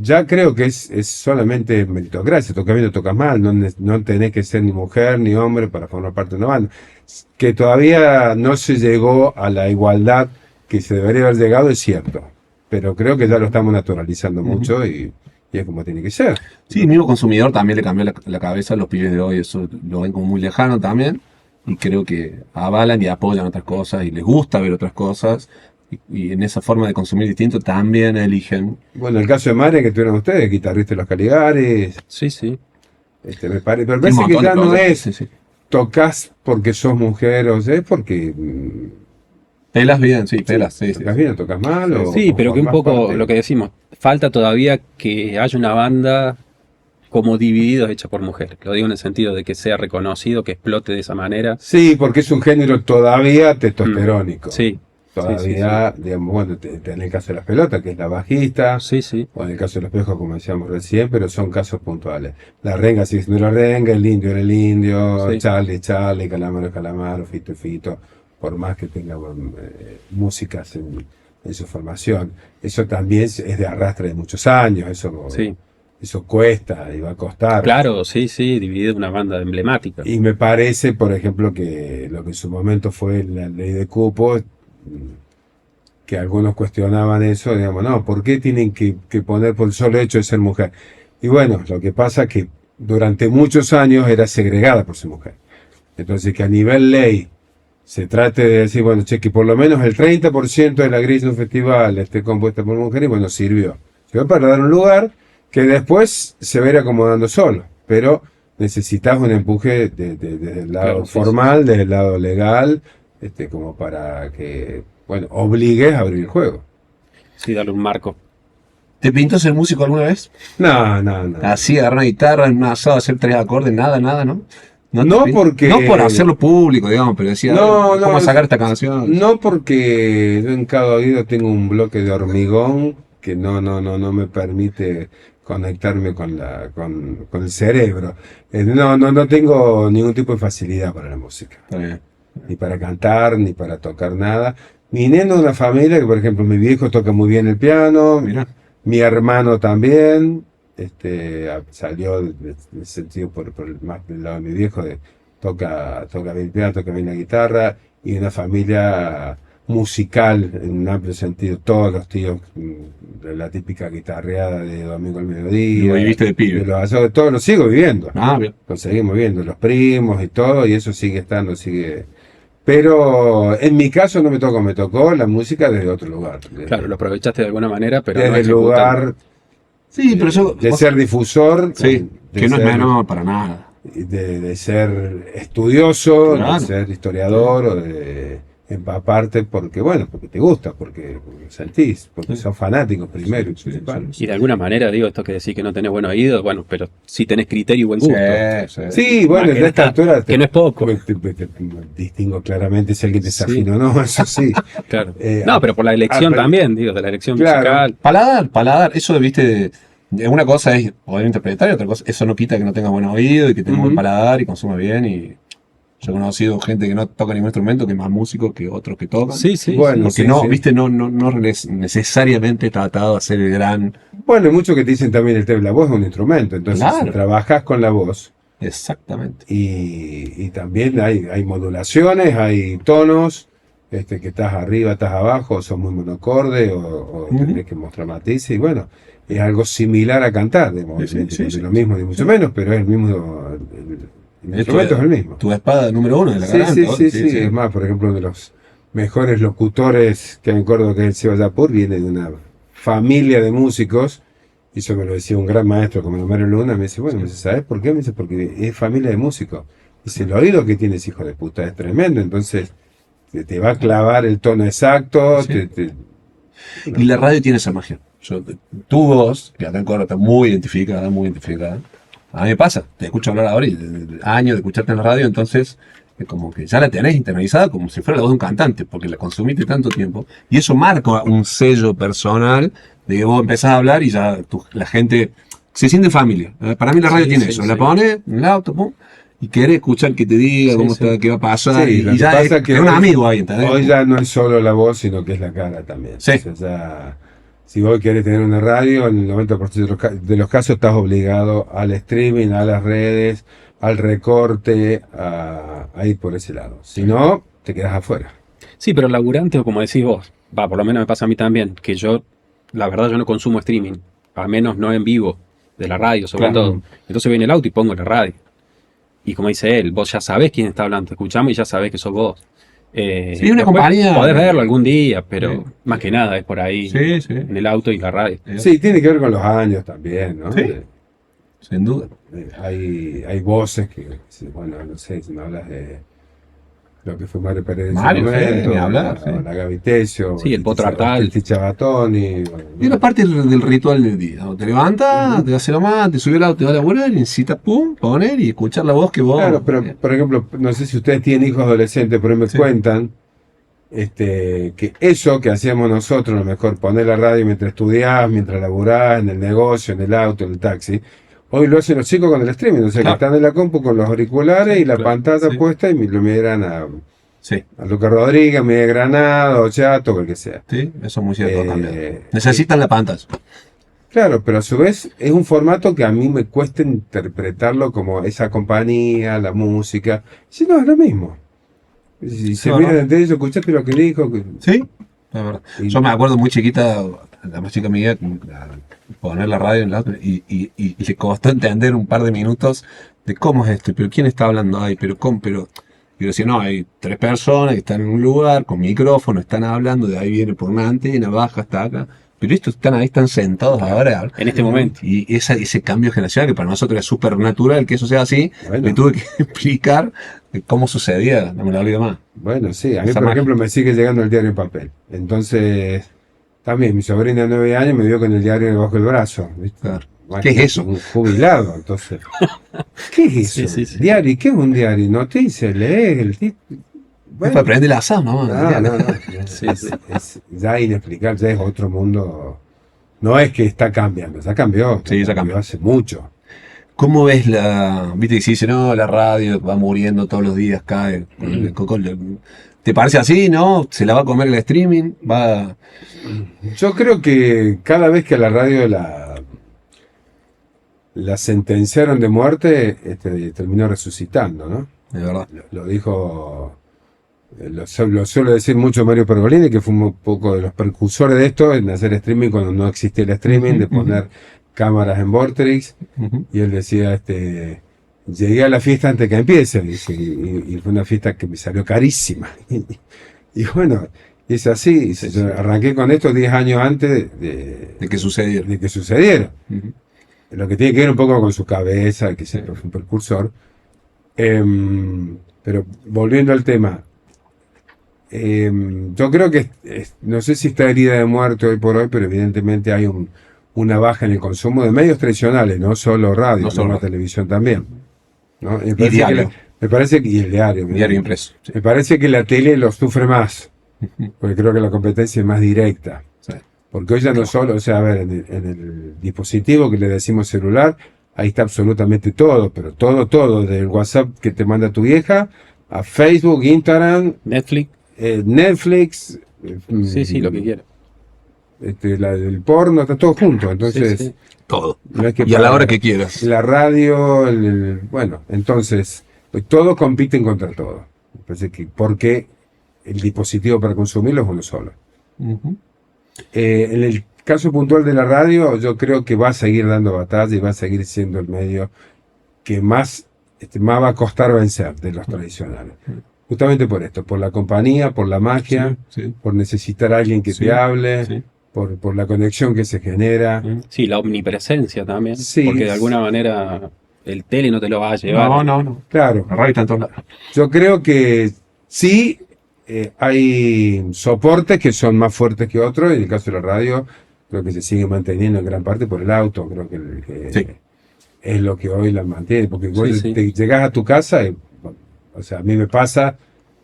ya creo que es solamente meritocracia. Tocas bien o tocas mal, no tenés que ser ni mujer ni hombre para formar parte de una banda. Que todavía no se llegó a la igualdad que se debería haber llegado, es cierto, pero creo que ya lo estamos naturalizando mucho y es como tiene que ser. Sí, el mismo consumidor también le cambió la cabeza a los pibes de hoy, eso lo ven como muy lejano también, y creo que avalan y apoyan otras cosas, y les gusta ver otras cosas, y en esa forma de consumir distinto también eligen. Bueno, el caso de Mare que tuvieron ustedes, guitarrista de los Caligares, Sí, sí. me parece, pero Tiene parece un que montón ya de no proyectos, es sí. tocas porque sos mujer, o sea, es porque Pelas bien, sí, pelas, sí. tocas bien o tocas mal. O, Sí, o pero que un formás poco parte. lo que decimos, falta todavía que haya una banda como Divididos hecha por mujeres. Lo digo en el sentido de que sea reconocido, que explote de esa manera. Sí, porque es un género todavía testosterónico. Sí. Todavía, digamos, bueno, en el caso de las pelotas, que es la bajista, Sí, sí. o en el caso de los Piojos, como decíamos recién, pero son casos puntuales. La renga sigue siendo la renga, el indio era el indio, Sí. Charlie, Calamaro, Calamaro, Fito, por más que tenga músicas en su formación. Eso también es de arrastre de muchos años, Sí. eso cuesta y va a costar. Claro, sí, Dividido es una banda emblemática. Y me parece, por ejemplo, que lo que en su momento fue la ley de cupo, que algunos cuestionaban eso, digamos, no, ¿por qué tienen que poner por el solo hecho de ser mujer? Y bueno, lo que pasa es que durante muchos años era segregada por ser mujer. Entonces, que a nivel ley se trate de decir, bueno, che, que por lo menos el 30% de la grilla de un festival esté compuesta por mujeres, y bueno, sirvió para dar un lugar que después se va a ir acomodando solo, pero necesitas un empuje desde el lado Claro, sí, formal, desde el lado legal, como para que, bueno, obligues a abrir el juego. Sí, darle un marco. ¿Te pintó ser músico alguna vez? No. Así, agarrar una guitarra en un asado, hacer 3 acordes, nada, ¿no? No, te pintó? porque- No por hacerlo público, digamos, pero decía, ¿cómo sacar esta canción? No, porque yo en cada oído tengo un bloque de hormigón que no me permite conectarme con el cerebro. No tengo ningún tipo de facilidad para la música. Está bien. ni para cantar, ni para tocar nada. Viniendo de una familia que, por ejemplo, mi viejo toca muy bien el piano, Mirá. mi hermano también, salió en ese sentido más del lado de mi viejo, toca bien el piano, toca bien la guitarra, y una familia musical en un amplio sentido, todos los tíos, la típica guitarreada de domingo al Lo mediodía, viviste de pibe. de los asados, todo lo sigo viviendo, Ah, bien. lo seguimos viendo, los primos y todo, y eso sigue estando, sigue. Pero en mi caso no me tocó, me tocó la música desde otro lugar. Claro, lo aprovechaste de alguna manera, pero no Desde el ejecutando. lugar Sí, pero yo... de vos- ser difusor, Sí, de que no es ser- menor para nada. de ser estudioso, Claro. de ser historiador o de empaparte porque te gusta, porque lo sentís, porque Sí. sos fanático primero y Sí, principal. Y de alguna manera, digo, esto que decís que no tenés buen oído, bueno, pero sí tenés criterio y buen gusto. Sí, bueno, Más que en esta no altura que no es poco. te distingo claramente si alguien te Sí. desafina o no, eso sí. Claro. Eh, No, pero por la elección pero- también, digo, de la elección Claro. musical. Paladar, eso viste, una cosa es poder interpretar y otra cosa, eso no quita que no tenga buen oído y que tenga Ujú. buen paladar y consuma bien. Y yo he conocido gente que no toca ningún instrumento, que es más músico que otros que tocan. Sí, sí. Bueno, Porque sí, no, sí. viste, no necesariamente está atado a ser el gran. Bueno, hay muchos que te dicen también el tema, la voz es un instrumento, entonces Claro. si trabajas con la voz Exactamente. y también hay modulaciones, hay tonos, que estás arriba, estás abajo, sos muy monocorde o Ujú. tenés que mostrar matices y bueno, es algo similar a cantar, digamos, Sí, obviamente sí, no es sí. lo mismo ni mucho menos, pero es el mismo, el instrumento es el mismo. Tu espada número uno de la Sí, garganta. sí, ¿no? sí, sí, es más, por ejemplo, uno de los mejores locutores que hay en Córdoba, que es el Seba Yapur, viene de una familia de músicos, y eso me lo decía un gran maestro como Homero Luna, me dice, bueno, me dice, ¿sabes por qué? Me dice, porque es familia de músicos. Dice, el oído que tienes, hijo de puta, es tremendo, entonces te va a clavar el tono exacto, Sí. Y la radio tiene esa magia. Tu voz, que acá en Córdoba está muy identificada, muy identificada. A mí me pasa, te escucho hablar ahora y de años de escucharte en la radio, entonces es como que ya la tenés internalizada como si fuera la voz de un cantante, porque la consumiste tanto tiempo. Y eso marca un sello personal de que vos empezás a hablar y ya la gente se siente en familia. Para mí la radio Sí, tiene sí, eso, sí. la pones en el auto, pum, y querés escuchar que te diga Sí, cómo sí. está, qué va a pasar, Sí, y lo que ya pasa es, que es un hoy- amigo ahí, ¿entendés? Hoy ya no es solo la voz, sino que es la cara también. Sí. O sea, ya, si vos querés tener una radio, en el 90% de los casos estás obligado al streaming, a las redes, al recorte, a ir por ese lado. Si no, te quedas afuera. Sí, pero laburante, como decís vos, por lo menos me pasa a mí también, que yo, la verdad, yo no consumo streaming, al menos no en vivo, de la radio sobre Claro. todo. Entonces voy en el auto y pongo la radio. Y como dice él, vos ya sabés quién está hablando, te escuchamos y ya sabés que sos vos. Sí, una Después compañía. podés verlo algún día, pero Sí. más que nada es por ahí, Sí, sí. en el auto y la radio. Sí, tiene que ver con los años también, ¿no? Sí. Sin duda. Hay voces que, bueno, no sé, si me hablas de lo que fue Mario Pérez en su Mario, sí, momento, ni hablar, sí. la Gaby Tesio, Sí, el Potro Artal. Titi Chabatoni, Y una parte del ritual del día. ¿No? Te levantas, te haces la mano, te subes al auto, te vas a laburar y necesitas, pum, poner y escuchar la voz que vos. Claro, pero por ejemplo, no sé si ustedes tienen hijos adolescentes, pero me Sí. cuentan que eso que hacíamos nosotros, a lo mejor poner la radio mientras estudiás, mientras laburás, en el negocio, en el auto, en el taxi, hoy lo hacen los chicos con el streaming, o sea Claro. que están en la compu con los auriculares Sí, y la claro, pantalla sí. puesta y lo miran a Sí, Lucas Rodríguez, Miguel Granado, Chato, cualquier sea. sí, eso es muy cierto Eh, también. Necesitan la pantalla. Claro, pero a su vez es un formato que a mí me cuesta interpretarlo como esa compañía, la música. Si no, es lo mismo. Si se No, miran no. entre ellos, escuchaste lo que dijo. Sí, la verdad. Y- Yo me acuerdo muy chiquita, la más chica mía, poner la radio en el auto y le costó entender un par de minutos de cómo es esto, pero quién está hablando ahí, pero cómo, pero. Y yo decía, no, hay 3 personas que están en un lugar con micrófono, están hablando, de ahí viene por una antena, baja hasta acá. Pero estos están ahí, están sentados ahora. En este momento. Y ese cambio generacional, que para nosotros es súper natural que eso sea así, Bueno. le tuve que explicar cómo sucedía, no me lo olvido más. Bueno, sí, a mí Esa por magia. ejemplo me sigue llegando el diario en papel. Entonces, también mi sobrina de 9 años me vio con el diario debajo del brazo. ¿viste? Claro. Más ¿Qué es que eso? Un jubilado, entonces. ¿Qué es eso? Sí, sí, sí. Diario, ¿qué es un diario? Noticias, lees el título. Fue para aprender el asado, ¿no? No. Sí, sí. Es ya inexplicable, ya es otro mundo. No es que está cambiando, ya cambió. Sí, ya cambió. Hace mucho. ¿Cómo ves viste que se dice, no, la radio va muriendo todos los días, cae? ¿Te parece así, no? ¿Se la va a comer el streaming? Va... Yo creo que cada vez que a la radio la sentenciaron de muerte, terminó resucitando, ¿no? De verdad. Lo dijo, lo suele decir mucho Mario Pergolini, que fue un poco de los precursores de esto, en hacer streaming cuando no existía el streaming, de poner cámaras en Vorterix, y él decía, llegué a la fiesta antes que empiece, dice, y fue una fiesta que me salió carísima. Y bueno, es así, dice, yo arranqué con esto 10 años antes de que sucediera. De que sucediera. Lo que tiene que ver un poco con su cabeza, que siempre fue un precursor. Pero volviendo al tema, yo creo que no sé si está herida de muerte hoy por hoy, pero evidentemente hay una baja en el consumo de medios tradicionales, no solo radio, No solo la televisión también, ¿no? Y diario. Me parece que y el diario. Diario impreso. Sí. Me parece que la tele lo sufre más, porque creo que la competencia es más directa. Sí. Porque hoy ya no solo, o sea, a ver, en el dispositivo que le decimos celular, ahí está absolutamente todo, pero todo, desde el WhatsApp que te manda tu vieja, a Facebook, Instagram, Netflix, sí, lo que quiera. El porno, está todo junto, entonces... Sí. Todo. No es que y a la hora que quieras. La radio, bueno, entonces, pues todos compiten contra todo. Me parece que porque el dispositivo para consumirlo es uno solo. En el caso puntual de la radio, yo creo que va a seguir dando batalla y va a seguir siendo el medio que más va a costar vencer de los tradicionales. Justamente por esto, por la compañía, por la magia, por necesitar a alguien que te hable, por la conexión que se genera. Sí, la omnipresencia también. Sí. Porque de alguna manera el tele no te lo va a llevar. No. Claro. La radio está en todos lados. Yo creo que sí hay soportes que son más fuertes que otros. En el caso de la radio, creo que se sigue manteniendo en gran parte por el auto. Creo que es lo que hoy la mantiene. Porque vos te llegás a tu casa y, o sea, a mí me pasa,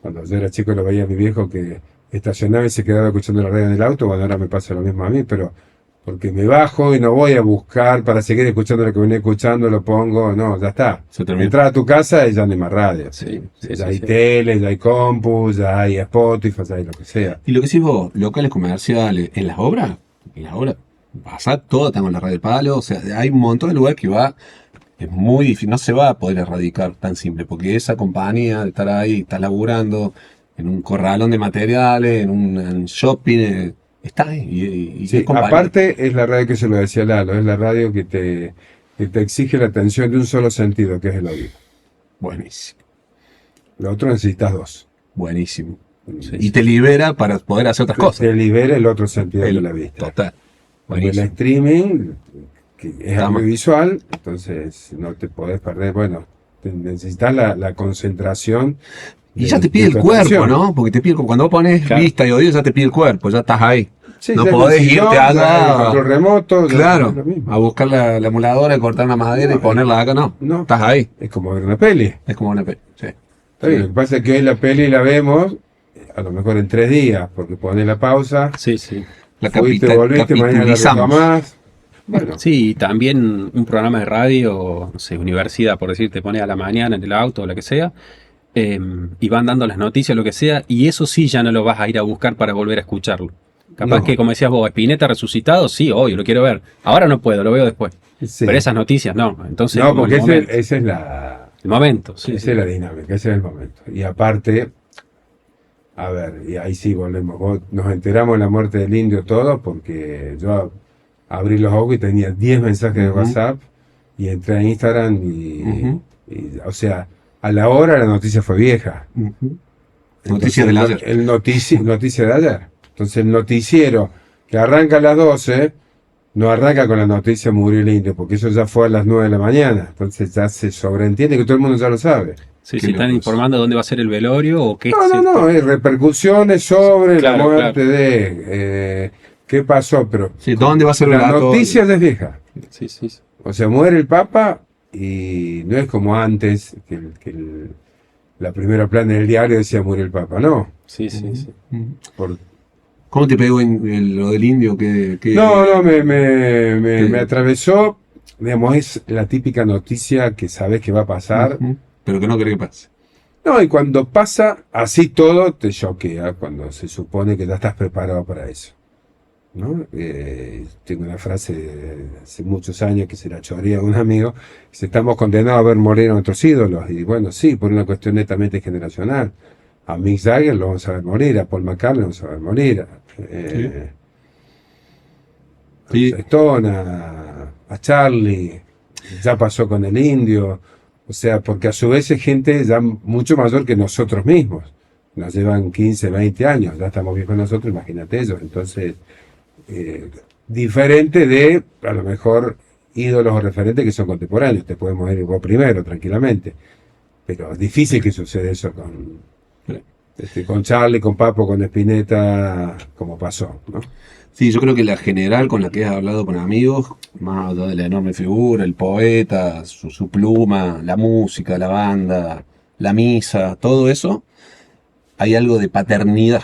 cuando yo era chico lo veía a mi viejo que estacionaba y se quedaba escuchando la radio en el auto. Bueno, ahora me pasa lo mismo a mí, pero porque me bajo y no voy a buscar para seguir escuchando lo que venía escuchando, lo pongo, no, ya está. Entras a tu casa y ya no hay más radio. Ya hay tele, ya hay compu, ya hay Spotify, ya hay lo que sea. Y lo que decís vos, locales comerciales, en las obras pasa todo, estamos en la radio del palo, o sea, hay un montón de lugares que es muy difícil, no se va a poder erradicar tan simple, porque esa compañía de estar ahí, está laburando en un corralón de materiales, en un shopping, está ahí. Y sí, aparte es la radio que se lo decía Lalo, es la radio que te exige la atención de un solo sentido, que es el oído. Buenísimo. Lo otro necesitas dos. Buenísimo. Y te libera para poder hacer otras cosas. Te libera el otro sentido de la vista. Total. Porque el streaming, que es audiovisual, entonces no te podés perder, bueno, necesitas la concentración. Y ya te pide el cuerpo, ¿no? Porque te pide, cuando vos pones vista y oído, ya te pide el cuerpo, ya estás ahí. Sí, no podés irte a control remoto. Claro, a buscar la emuladora, cortar una madera y ponerla acá, no. Estás ahí. Es como ver una peli. Es como una peli, sí. Está bien, lo que pasa es que hoy la peli la vemos, a lo mejor en 3 días, porque pones la pausa. Sí. La volviste, mañana la retomás. Bueno. Sí, también un programa de radio, no sé, universidad, por decir, te pone a la mañana en el auto o lo que sea, y van dando las noticias, lo que sea, y eso sí ya no lo vas a ir a buscar para volver a escucharlo. Capaz que, como decías vos, Spinetta resucitado, sí, obvio, lo quiero ver. Ahora no puedo, lo veo después. Sí. Pero esas noticias no. Entonces, no, porque ese es el momento. Esa es la dinámica, ese es el momento. Y aparte, a ver, y ahí sí volvemos. Nos enteramos de la muerte del indio todos, porque yo abrí los ojos y tenía 10 mensajes de WhatsApp, y entré a Instagram y o sea, a la hora la noticia fue vieja. Noticia de ayer. Noticia de ayer. Entonces el noticiero que arranca a las 12 no arranca con la noticia murió el indio, porque eso ya fue a las 9 de la mañana. Entonces ya se sobreentiende que todo el mundo ya lo sabe. Sí, se están informando dónde va a ser el velorio o qué. No, hay repercusiones sobre la muerte de qué pasó, pero ¿dónde va a ser la noticia es vieja. Sí. O sea, muere el Papa y no es como antes que la primera plana del diario decía muere el Papa, no. Sí. ¿Cómo te pegó en lo del indio? No, me atravesó. digamos, es la típica noticia que sabes que va a pasar. Pero que no querés que pase. No, y cuando pasa, así todo te choquea, cuando se supone que ya estás preparado para eso, ¿no? Tengo una frase de hace muchos años que se la choría a un amigo, dice, estamos condenados a ver morir a nuestros ídolos, y bueno, sí, por una cuestión netamente generacional. A Mick Jagger lo vamos a ver morir, a Paul McCartney lo vamos a ver morir, Sí. a Stone, a Charlie, ya pasó con el Indio, o sea, porque a su vez es gente ya mucho mayor que nosotros mismos, nos llevan 15, 20 años, ya estamos viejos nosotros, imagínate ellos, entonces, diferente de, a lo mejor, ídolos o referentes que son contemporáneos, te podemos ir vos primero, tranquilamente, pero es difícil que suceda eso con Charlie, con Papo, con Spinetta, como pasó, ¿no? Sí, yo creo que la general con la que has hablado con amigos, más allá de la enorme figura, el poeta, su pluma, la música, la banda, la misa, todo eso, hay algo de paternidad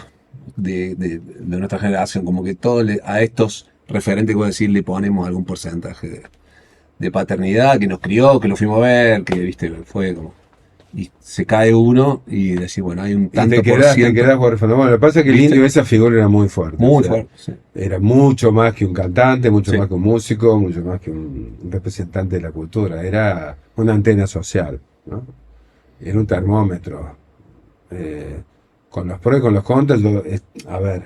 de nuestra generación, como que a estos referentes que voy a decir le ponemos algún porcentaje de paternidad, que nos crió, que lo fuimos a ver, que viste, fue como... Y se cae uno y decís, bueno, hay un tanto Y por ciento. te quedás huérfano. Bueno, lo que pasa es que el ¿Viste? Indio, esa figura era muy fuerte. Muy o sea, fuerte, sí. Era mucho más que un cantante, mucho Sí. más que un músico, mucho más que un representante de la cultura. Era una antena social, ¿no? Era un termómetro. Con los pros y con los contras, a ver,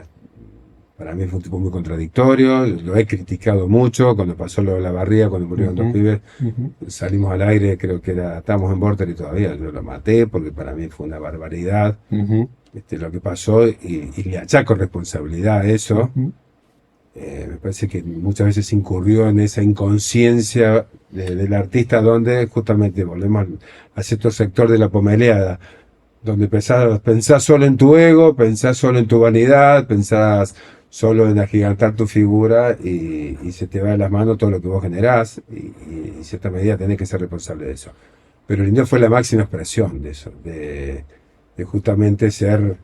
para mí fue un tipo muy contradictorio, lo he criticado mucho, cuando pasó lo de la barriga, cuando murieron dos pibes, salimos al aire, creo que estábamos en Vorter y todavía yo lo maté, porque para mí fue una barbaridad lo que pasó, y le achaco responsabilidad a eso. Me parece que muchas veces incurrió en esa inconsciencia del artista, donde justamente volvemos a cierto sector de la pomeleada, donde pensás solo en tu ego, pensás solo en tu vanidad, pensás solo en agigantar tu figura, y se te va de las manos todo lo que vos generás, y en cierta medida tenés que ser responsable de eso. Pero el Indio fue la máxima expresión de eso, de justamente ser,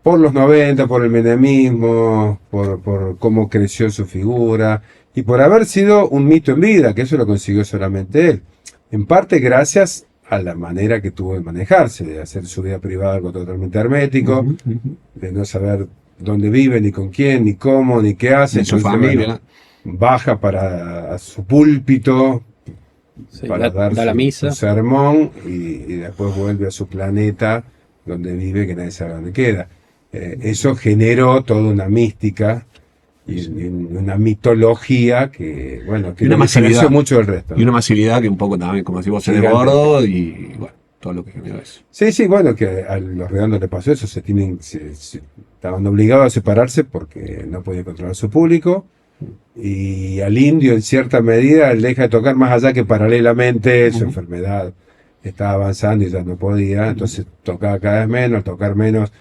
por los 90, por el menemismo, por cómo creció su figura, y por haber sido un mito en vida, que eso lo consiguió solamente él. En parte gracias a la manera que tuvo de manejarse, de hacer su vida privada algo totalmente hermético, de no saber dónde vive, ni con quién, ni cómo, ni qué hace. En su Entonces, familia. bueno, baja para su púlpito, Sí, para dar da la su misa. sermón, y después vuelve a su planeta, donde vive, que nadie sabe dónde queda. Eso generó toda una mística y una mitología que, bueno, que Y una lo diferenció masividad. mucho del resto, ¿no? Y una masividad que un poco también, como decimos, se Gigante. desbordó y bueno, todo lo que generó eso. Sí, bueno, que a los Redondos le pasó eso, estaban obligados a separarse porque no podían controlar su público, y al Indio en cierta medida él deja de tocar, más allá que paralelamente su enfermedad estaba avanzando y ya no podía, entonces tocaba cada vez menos, al tocar menos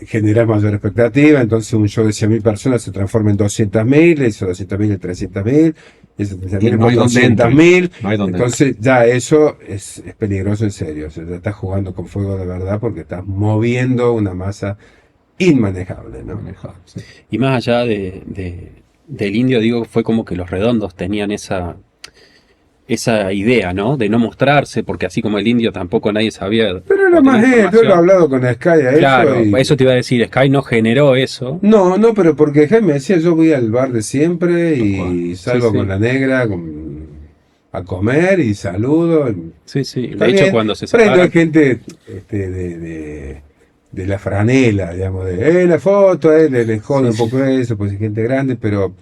generar mayor expectativa, entonces un show de 100.000 personas se transforma en 200.000, eso 200.000 en 300.000, y eso 300.000 Y en no hay dónde 400.000, no hay dónde entonces ya eso es peligroso en serio, o sea, ya estás jugando con fuego de verdad, porque estás moviendo una masa inmanejable, ¿no? Sí. Y más allá del Indio, digo, fue como que los Redondos tenían esa idea, ¿no? De no mostrarse, porque así como el Indio tampoco nadie sabía. Pero era o tenía más yo lo he información. hablado con Sky a Claro, eso, eso te iba a decir, Sky no generó eso. No, pero porque Jaime me decía, yo voy al bar de siempre y cual. salgo Sí, sí. con la negra a comer y saludo. Sí, sí. Está De hecho, bien. cuando se Por ahí hay separan, gente de la franela, digamos, la foto, le jode un poco eso, pues hay gente grande, pero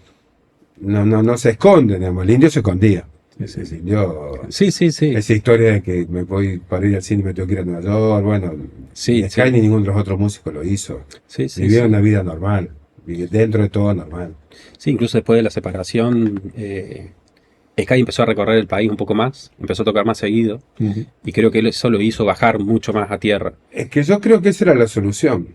no se esconde, digamos. El Indio se escondía. Sí. El Indio, sí. esa historia de que me voy para ir al cine y me tengo que ir a Nueva York, bueno, Sí, ni Sky sí. ni ninguno de los otros músicos lo hizo. Sí, Vivieron una vida normal, dentro de todo normal. Sí, incluso después de la separación, Sky empezó a recorrer el país un poco más, empezó a tocar más seguido, y creo que eso lo hizo bajar mucho más a tierra. Es que yo creo que esa era la solución.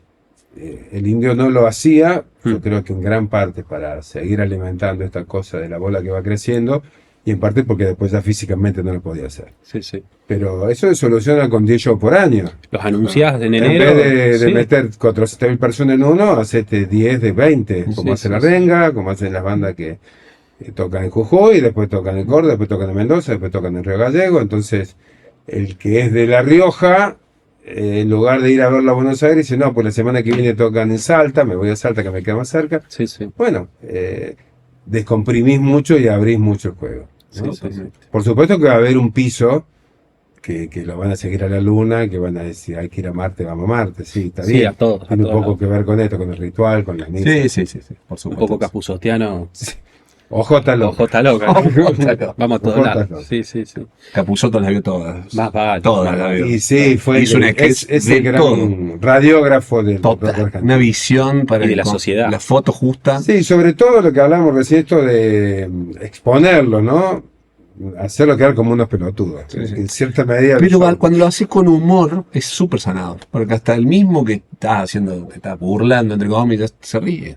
El Indio no lo hacía, yo creo que en gran parte para seguir alimentando esta cosa de la bola que va creciendo, y en parte porque después ya físicamente no lo podía hacer. Sí. Pero eso se soluciona con 10 shows por año. Los anunciás en En enero. vez de sí. meter 400.000 personas en uno, hacete 10 de 20, como Sí, hace la sí. Renga, como hacen las bandas que tocan en Jujuy, después tocan en Córdoba, después tocan en Mendoza, después tocan en Río Gallego. Entonces, el que es de La Rioja, en lugar de ir a verlo a Buenos Aires, dice, no, pues la semana que viene tocan en Salta, me voy a Salta que me queda más cerca. Sí, sí. Bueno, descomprimís mucho y abrís mucho el juego, ¿no? Sí, sí. Por supuesto que va a haber un piso que lo van a seguir a la luna, que van a decir, hay que ir a Marte, vamos a Marte, sí, está Sí, bien. a todos. Tiene un poco que ver con esto, con el ritual, con las misas. Sí, por Un supuesto. poco capuzotiano. Ojo, está loco. Ojo, está loca. Vamos a todos Ojo, lados. está loco. Sí, sí, sí. Capusotto las vio todas. Más vale. Todas las vio. Y sí, fue Hizo un sketch es de el gran todo. radiógrafo del rock Total, argentino. una visión para Y de la sociedad. La foto justa. Sí, sobre todo lo que hablamos recién, esto de exponerlo, ¿no? Hacerlo quedar como unos pelotudos. Sí, sí. En cierta medida. Pero son- cuando lo haces con humor, es súper sanador. Porque hasta el mismo que está haciendo, que está burlando, entre comillas, se ríe.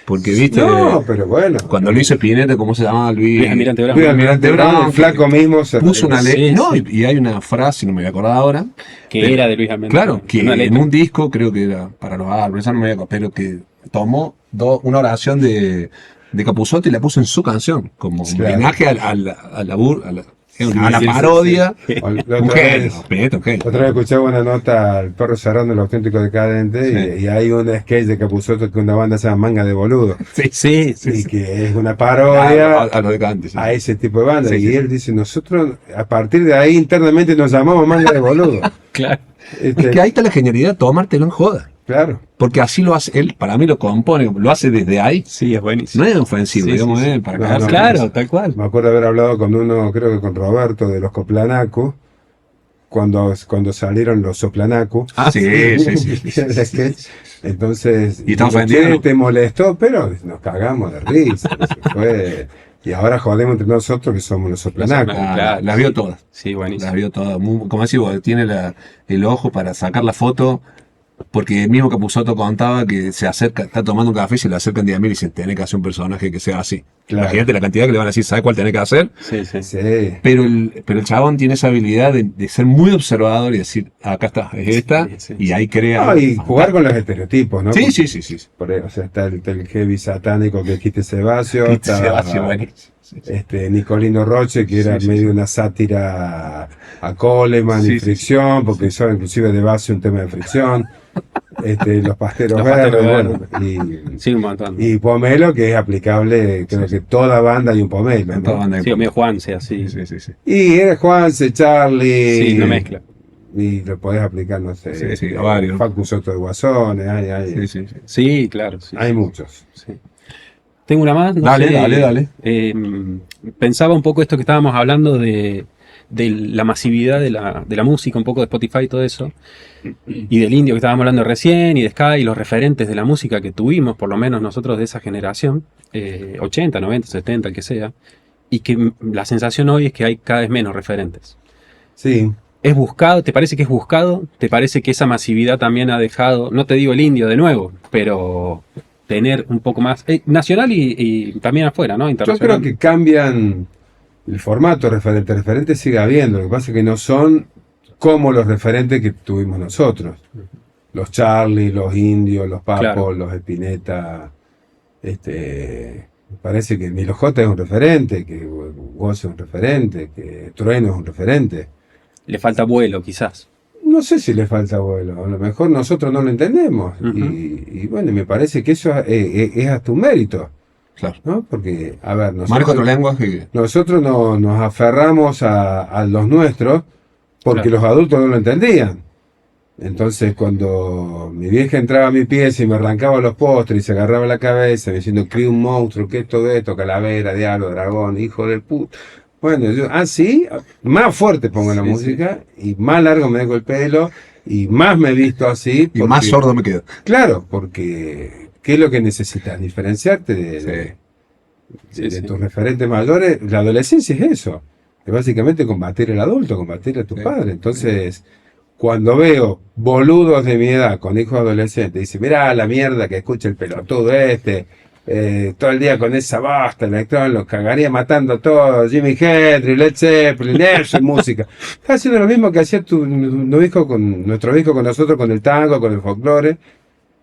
Porque, viste, No, pero bueno. cuando lo hizo Spinetta, ¿cómo se llamaba? Luis Almirante Brown. Luis Almirante Brown, el flaco mismo se puso una ríe. ley. Sí, No, sí. y hay una frase, no me voy a acordar ahora. Que era de Luis Almirante. Claro, que Una en letra. un disco, creo que era para los árboles, esa no me voy a acordar, pero que tomó una oración de Capusotto y la puso en su canción, como Claro. homenaje a la sí, parodia. La Un otra genio, vez- Spinetta, un genio. Otra vez escuché una nota al Perro Cerrando, el auténtico decadente, Sí. y hay un sketch de Capusotto que una banda se llama Manga de Boludo, Sí, y que es una parodia A los de Cantes. Sí. a ese tipo de banda. Sí, Y sí, él dice, nosotros a partir de ahí internamente nos llamamos Manga de Boludo. claro. Este, Es que ahí está la genialidad, tomártelo en joda. Claro. Porque así lo hace él, para mí lo compone, lo hace desde ahí. Sí, es buenísimo. No es ofensivo, Sí, digamos, sí, sí. para No, cagarse. no, Claro, tal cual. Me acuerdo haber hablado con uno, creo que con Roberto, de los Coplanacu, cuando salieron los Soplanacu. Ah, sí. El sketch. Entonces, Y está digo, ofendido, "Che, ¿no?" te molestó, pero nos cagamos de risa. Y ahora jodemos entre nosotros que somos los Soplanacu. Soplanacu. Ah, Claro. las vio todas. Sí, buenísimo. Las vio todas. Como decís vos, tiene el ojo para sacar la foto. Porque el mismo Capusotto contaba que se acerca, está tomando un café y se le acercan 10.000 y dicen, tenés que hacer un personaje que sea así. Claro. Imagínate la cantidad que le van a decir, ¿sabes cuál tenés que hacer? Sí, sí. Sí. Pero el chabón tiene esa habilidad de ser muy observador y decir, acá está, es esta, Sí, sí, y ahí crea. No, y jugar con los estereotipos, ¿no? Sí, sí. Por ahí, o sea, está el heavy satánico que es Quite Sebasio, Quite está Sebasio, buenísimo. Sí. Nicolino Roche, que era Sí, medio una sátira a Coleman Sí, y sí, fricción, porque son inclusive de base un tema de fricción. Los pasteros Los verdes, pasteros bueno, Sí, un montón. y Pomelo, que es aplicable, creo que toda banda hay un Pomelo, En ¿no? toda banda de Sí, o medio Juanse, así. Sí. Y era Juanse, Charlie. Sí, no mezcla. Y lo podés aplicar, no sé, Sí, a varios. Facu Soto de Guasones, Sí. Sí, claro. Sí, hay sí, muchos. sí. Tengo una más. No Dale, sé, dale. Pensaba un poco esto que estábamos hablando de la masividad de la música, un poco de Spotify y todo eso, y del indio que estábamos hablando recién, y de Sky, y los referentes de la música que tuvimos, por lo menos nosotros de esa generación, 80, 90, 70, el que sea, y que la sensación hoy es que hay cada vez menos referentes. Sí, ¿Es buscado? ¿Te parece que es buscado? ¿Te parece que esa masividad también ha dejado, no te digo el indio de nuevo, pero tener un poco más, nacional y también afuera, ¿no? yo Internacional. creo que cambian el formato referente. Referentes sigue habiendo, lo que pasa es que no son como los referentes que tuvimos nosotros. Los Charlie, los Indios, los Papos, Claro. los Spinetta. Me parece que Milo J es un referente, que Woz es un referente, que Trueno es un referente. Le falta vuelo, quizás. No sé si le falta vuelo, a lo mejor nosotros no lo entendemos. Ujú. Y bueno, me parece que eso es hasta un mérito, Claro. ¿no? Porque, a ver, Maneja otro lenguaje. nosotros nos aferramos a los nuestros porque Claro. los adultos no lo entendían. Entonces, cuando mi vieja entraba a mi pieza y me arrancaba los postres y se agarraba la cabeza diciendo, cría un monstruo, ¿qué es todo esto? Calavera, diablo, dragón, hijo de puta. Bueno, yo, sí, más fuerte pongo la Sí, música y más largo me dejo el pelo y más me he visto así. Y más sordo me quedo. Claro, porque ¿qué es lo que necesitas? Diferenciarte de Sí, sí. tus referentes mayores. La adolescencia es eso, es básicamente combatir al adulto, combatir a tu Sí. padre. Entonces, cuando veo boludos de mi edad con hijos adolescentes, dice, mirá la mierda que escucha el pelotudo todo el día con esa basta, electrón, los cagaría matando a todos, Jimi Hendrix, Led Zeppelin, eso es música. Está haciendo lo mismo que hacía nuestro hijo con nosotros, con el tango, con el folclore.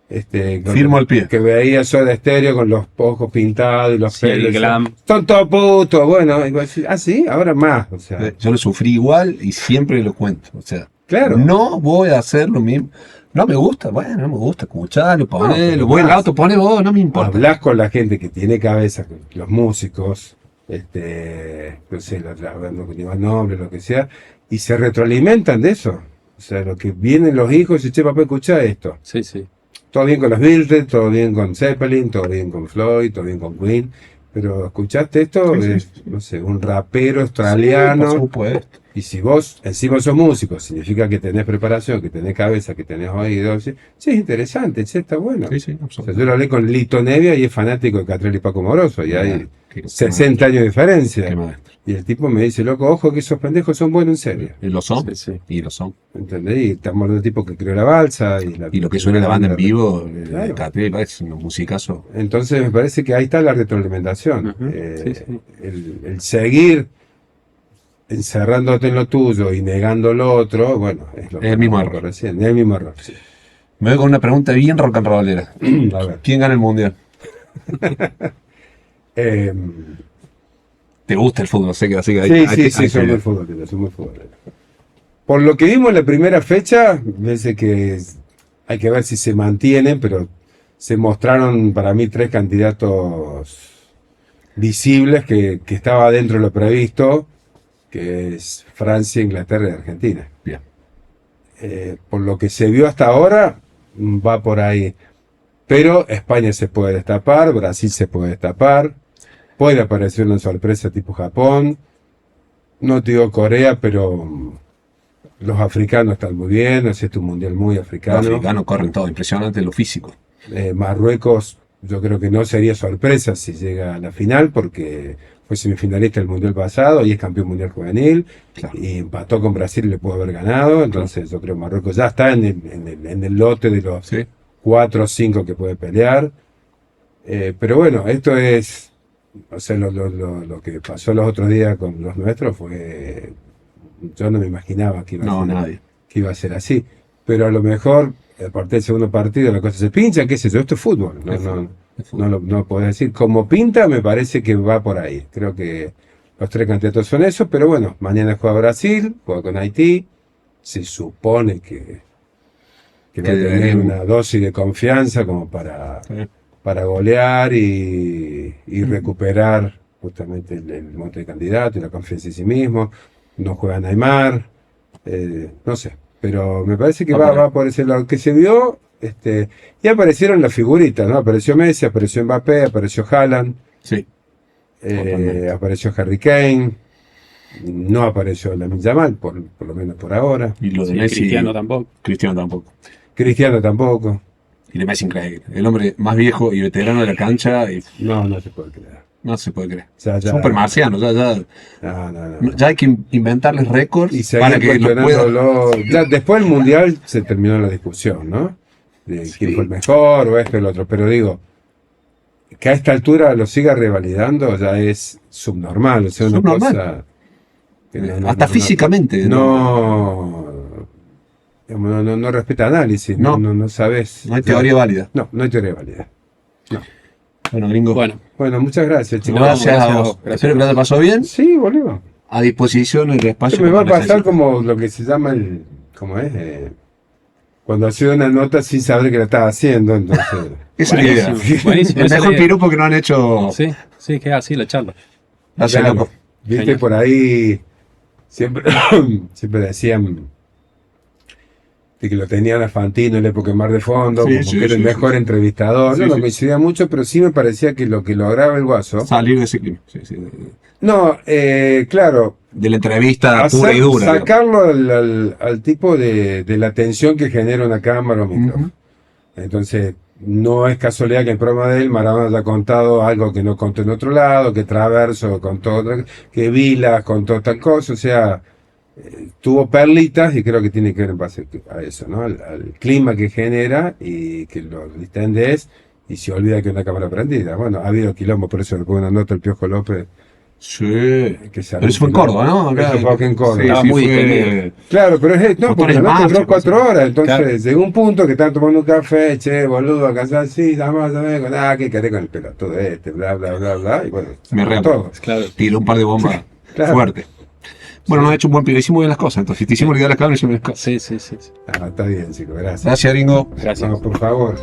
Firmo el pie. Que veía Soda Stereo con los ojos pintados y los Sí, el pelos. glam. Son todos putos. Bueno, y vos decís, sí, ahora más. O sea, Yo lo sufrí igual y siempre lo cuento. O sea, claro. no voy a hacer lo mismo. No me gusta, bueno, no me gusta escucharlo, ponerlo. pero Voy al más. auto, pone vos, no me importa. hablas con la gente que tiene cabeza, con los músicos, no sé, no lleva nombre, lo que sea, y se retroalimentan de eso. O sea, lo que vienen los hijos y che, papá, escucha esto. Sí, sí. Todo bien con los Beatles, todo bien con Zeppelin, todo bien con Floyd, todo bien con Queen, pero escuchaste esto, Sí, sí, es, sí. no sé, un rapero Por australiano, supuesto. y si vos encima sos músico, significa que tenés preparación, que tenés cabeza, que tenés oído, sí, es interesante, che, está bueno. Sí, sí, O sea, absolutamente. yo lo hablé con Lito Nevia y es fanático de Catriel y Paco Moroso, y hay Qué 60 años de Qué diferencia. maestro. Y el tipo me dice, loco, ojo que esos pendejos son buenos en serio. Y lo son. Sí, sí. Y lo son. ¿Entendés? Y estamos hablando del tipo que creó la balsa. Y lo que suena la banda en vivo, Claro. de Catriel, es un musicazo. Entonces me parece que ahí está la retroalimentación. Ujú, sí, sí. El seguir encerrándote en lo tuyo y negando lo otro, bueno, es lo Es el mismo hablamos error. recién, es el mismo error. Sí. Me voy con una pregunta bien rock and rollera. A ver. ¿Quién gana el mundial? Eh, ¿Te gusta el fútbol? Sé que así que sí, hay sí, que- sí, hay soy que- muy futbolero, soy muy futbolero. Por lo que vimos en la primera fecha, parece que hay que ver si se mantienen, pero se mostraron para mí 3 candidatos visibles que estaba dentro de lo previsto, que es Francia, Inglaterra y Argentina. Bien. Por lo que se vio hasta ahora, va por ahí. Pero España se puede destapar, Brasil se puede destapar, puede aparecer una sorpresa tipo Japón, no te digo Corea, pero los africanos están muy bien, es un mundial muy Los africano. africanos corren todo, impresionante lo físico. Marruecos, yo creo que no sería sorpresa si llega a la final, porque fue semifinalista del mundial pasado y es campeón mundial juvenil, Claro. y empató con Brasil y le pudo haber ganado, entonces yo creo que Marruecos ya está en el lote de los Sí. 4 o 5 que puede pelear. Pero bueno, esto es, o sea, lo que pasó los otros días con los nuestros fue, yo no me imaginaba que No, a ser, nadie. que iba a ser así. Pero a lo mejor, a partir del segundo partido, la cosa se pincha, qué sé yo, esto es fútbol. No, Es no, fútbol, es fútbol. no podés decir. Como pinta, me parece que va por ahí. Creo que los 3 candidatos son esos, pero bueno, mañana juega Brasil, juega con Haití. Se supone que va a tener deberían- una dosis de confianza como para golear y recuperar justamente el monte de candidato y la confianza en sí mismo. No juega Neymar, no sé, pero me parece que va por ese lado. Que se vio, y aparecieron las figuritas, ¿no? Apareció Messi, apareció Mbappé, apareció Haaland, Sí. Totalmente. apareció Harry Kane, no apareció Lamine Yamal, por lo menos por ahora. Y lo de Sí, Messi. Cristiano tampoco. Cristiano tampoco. Cristiano tampoco. Y de Messi increíble. El hombre más viejo y veterano de la cancha, y No se puede creer. no se puede creer. Ya, ya. Super marciano, ya. No. Ya hay que inventarles récords Y para seguir que lo puedan. cuestionándolo. Ya, después del Mundial se terminó la discusión, ¿no? De quién fue el mejor o esto o el otro. Pero digo, que a esta altura lo siga revalidando ya es subnormal. O sea, una Subnormal. cosa que Hasta físicamente. no respeta análisis. No. No sabes. No hay teoría válida. No hay teoría válida. Bueno, gringo. Bueno, Bueno, muchas gracias, chicos. gracias a gracias a vos. vos, gracias. Espero que lo haya pasado bien. Sí, boludo. A disposición el espacio. Esto me va a cuando pasar necesites. como lo que se llama ¿cómo es? Cuando hacía una nota sin saber que la estaba haciendo, entonces. Esa es la idea. buenísimo, buenísimo. El Esa mejor es la idea. piropo que no han hecho. Sí, sí, queda así la charla. Gracias, Claro, loco. viste, Genial. por ahí siempre, siempre decían de que lo tenían a Fantino en la época de Mar de Fondo, Sí, como sí, que era el sí, mejor sí. entrevistador. Sí, No sí. coincidía mucho, pero sí me parecía que lo que lograba el Guaso. Salir de ese clima. Sí, sí. No, claro, De la entrevista pura y dura. sacarlo al tipo de la tensión que genera una cámara o un micrófono. Ujú. Entonces, no es casualidad que en el programa de él Maradona haya contado algo que no contó en otro lado, que Traverso contó otra, que Vilas contó tal cosa, o sea, tuvo perlitas y creo que tiene que ver en base a eso, ¿no? Al clima que genera y que lo distende es y se olvida que hay una cámara prendida. Bueno, ha habido quilombo, por eso le pongo una nota al Piojo López Sí. Que se Pero eso fue en Córdoba, ¿no? Acá- Eso fue en Córdoba. Estaba muy fue- distendido. Claro, pero es, no, porque Motores no marcha, duró 4 horas, entonces Claro. llegó un punto que están tomando un café, che, boludo, acá así, dame, ¿qué querés con el pelotudo bla, bla, bla, bla, y bueno, Me re todo. Claro. tiró un par de bombas Claro. fuertes. Bueno, nos ha hecho un buen pibe, hicimos bien las cosas, entonces te hicimos olvidar las cabras, hicimos bien las cosas. Sí, sí, sí. Ah, está bien, chicos, gracias. Gracias, Gringo. Gracias. No, por favor.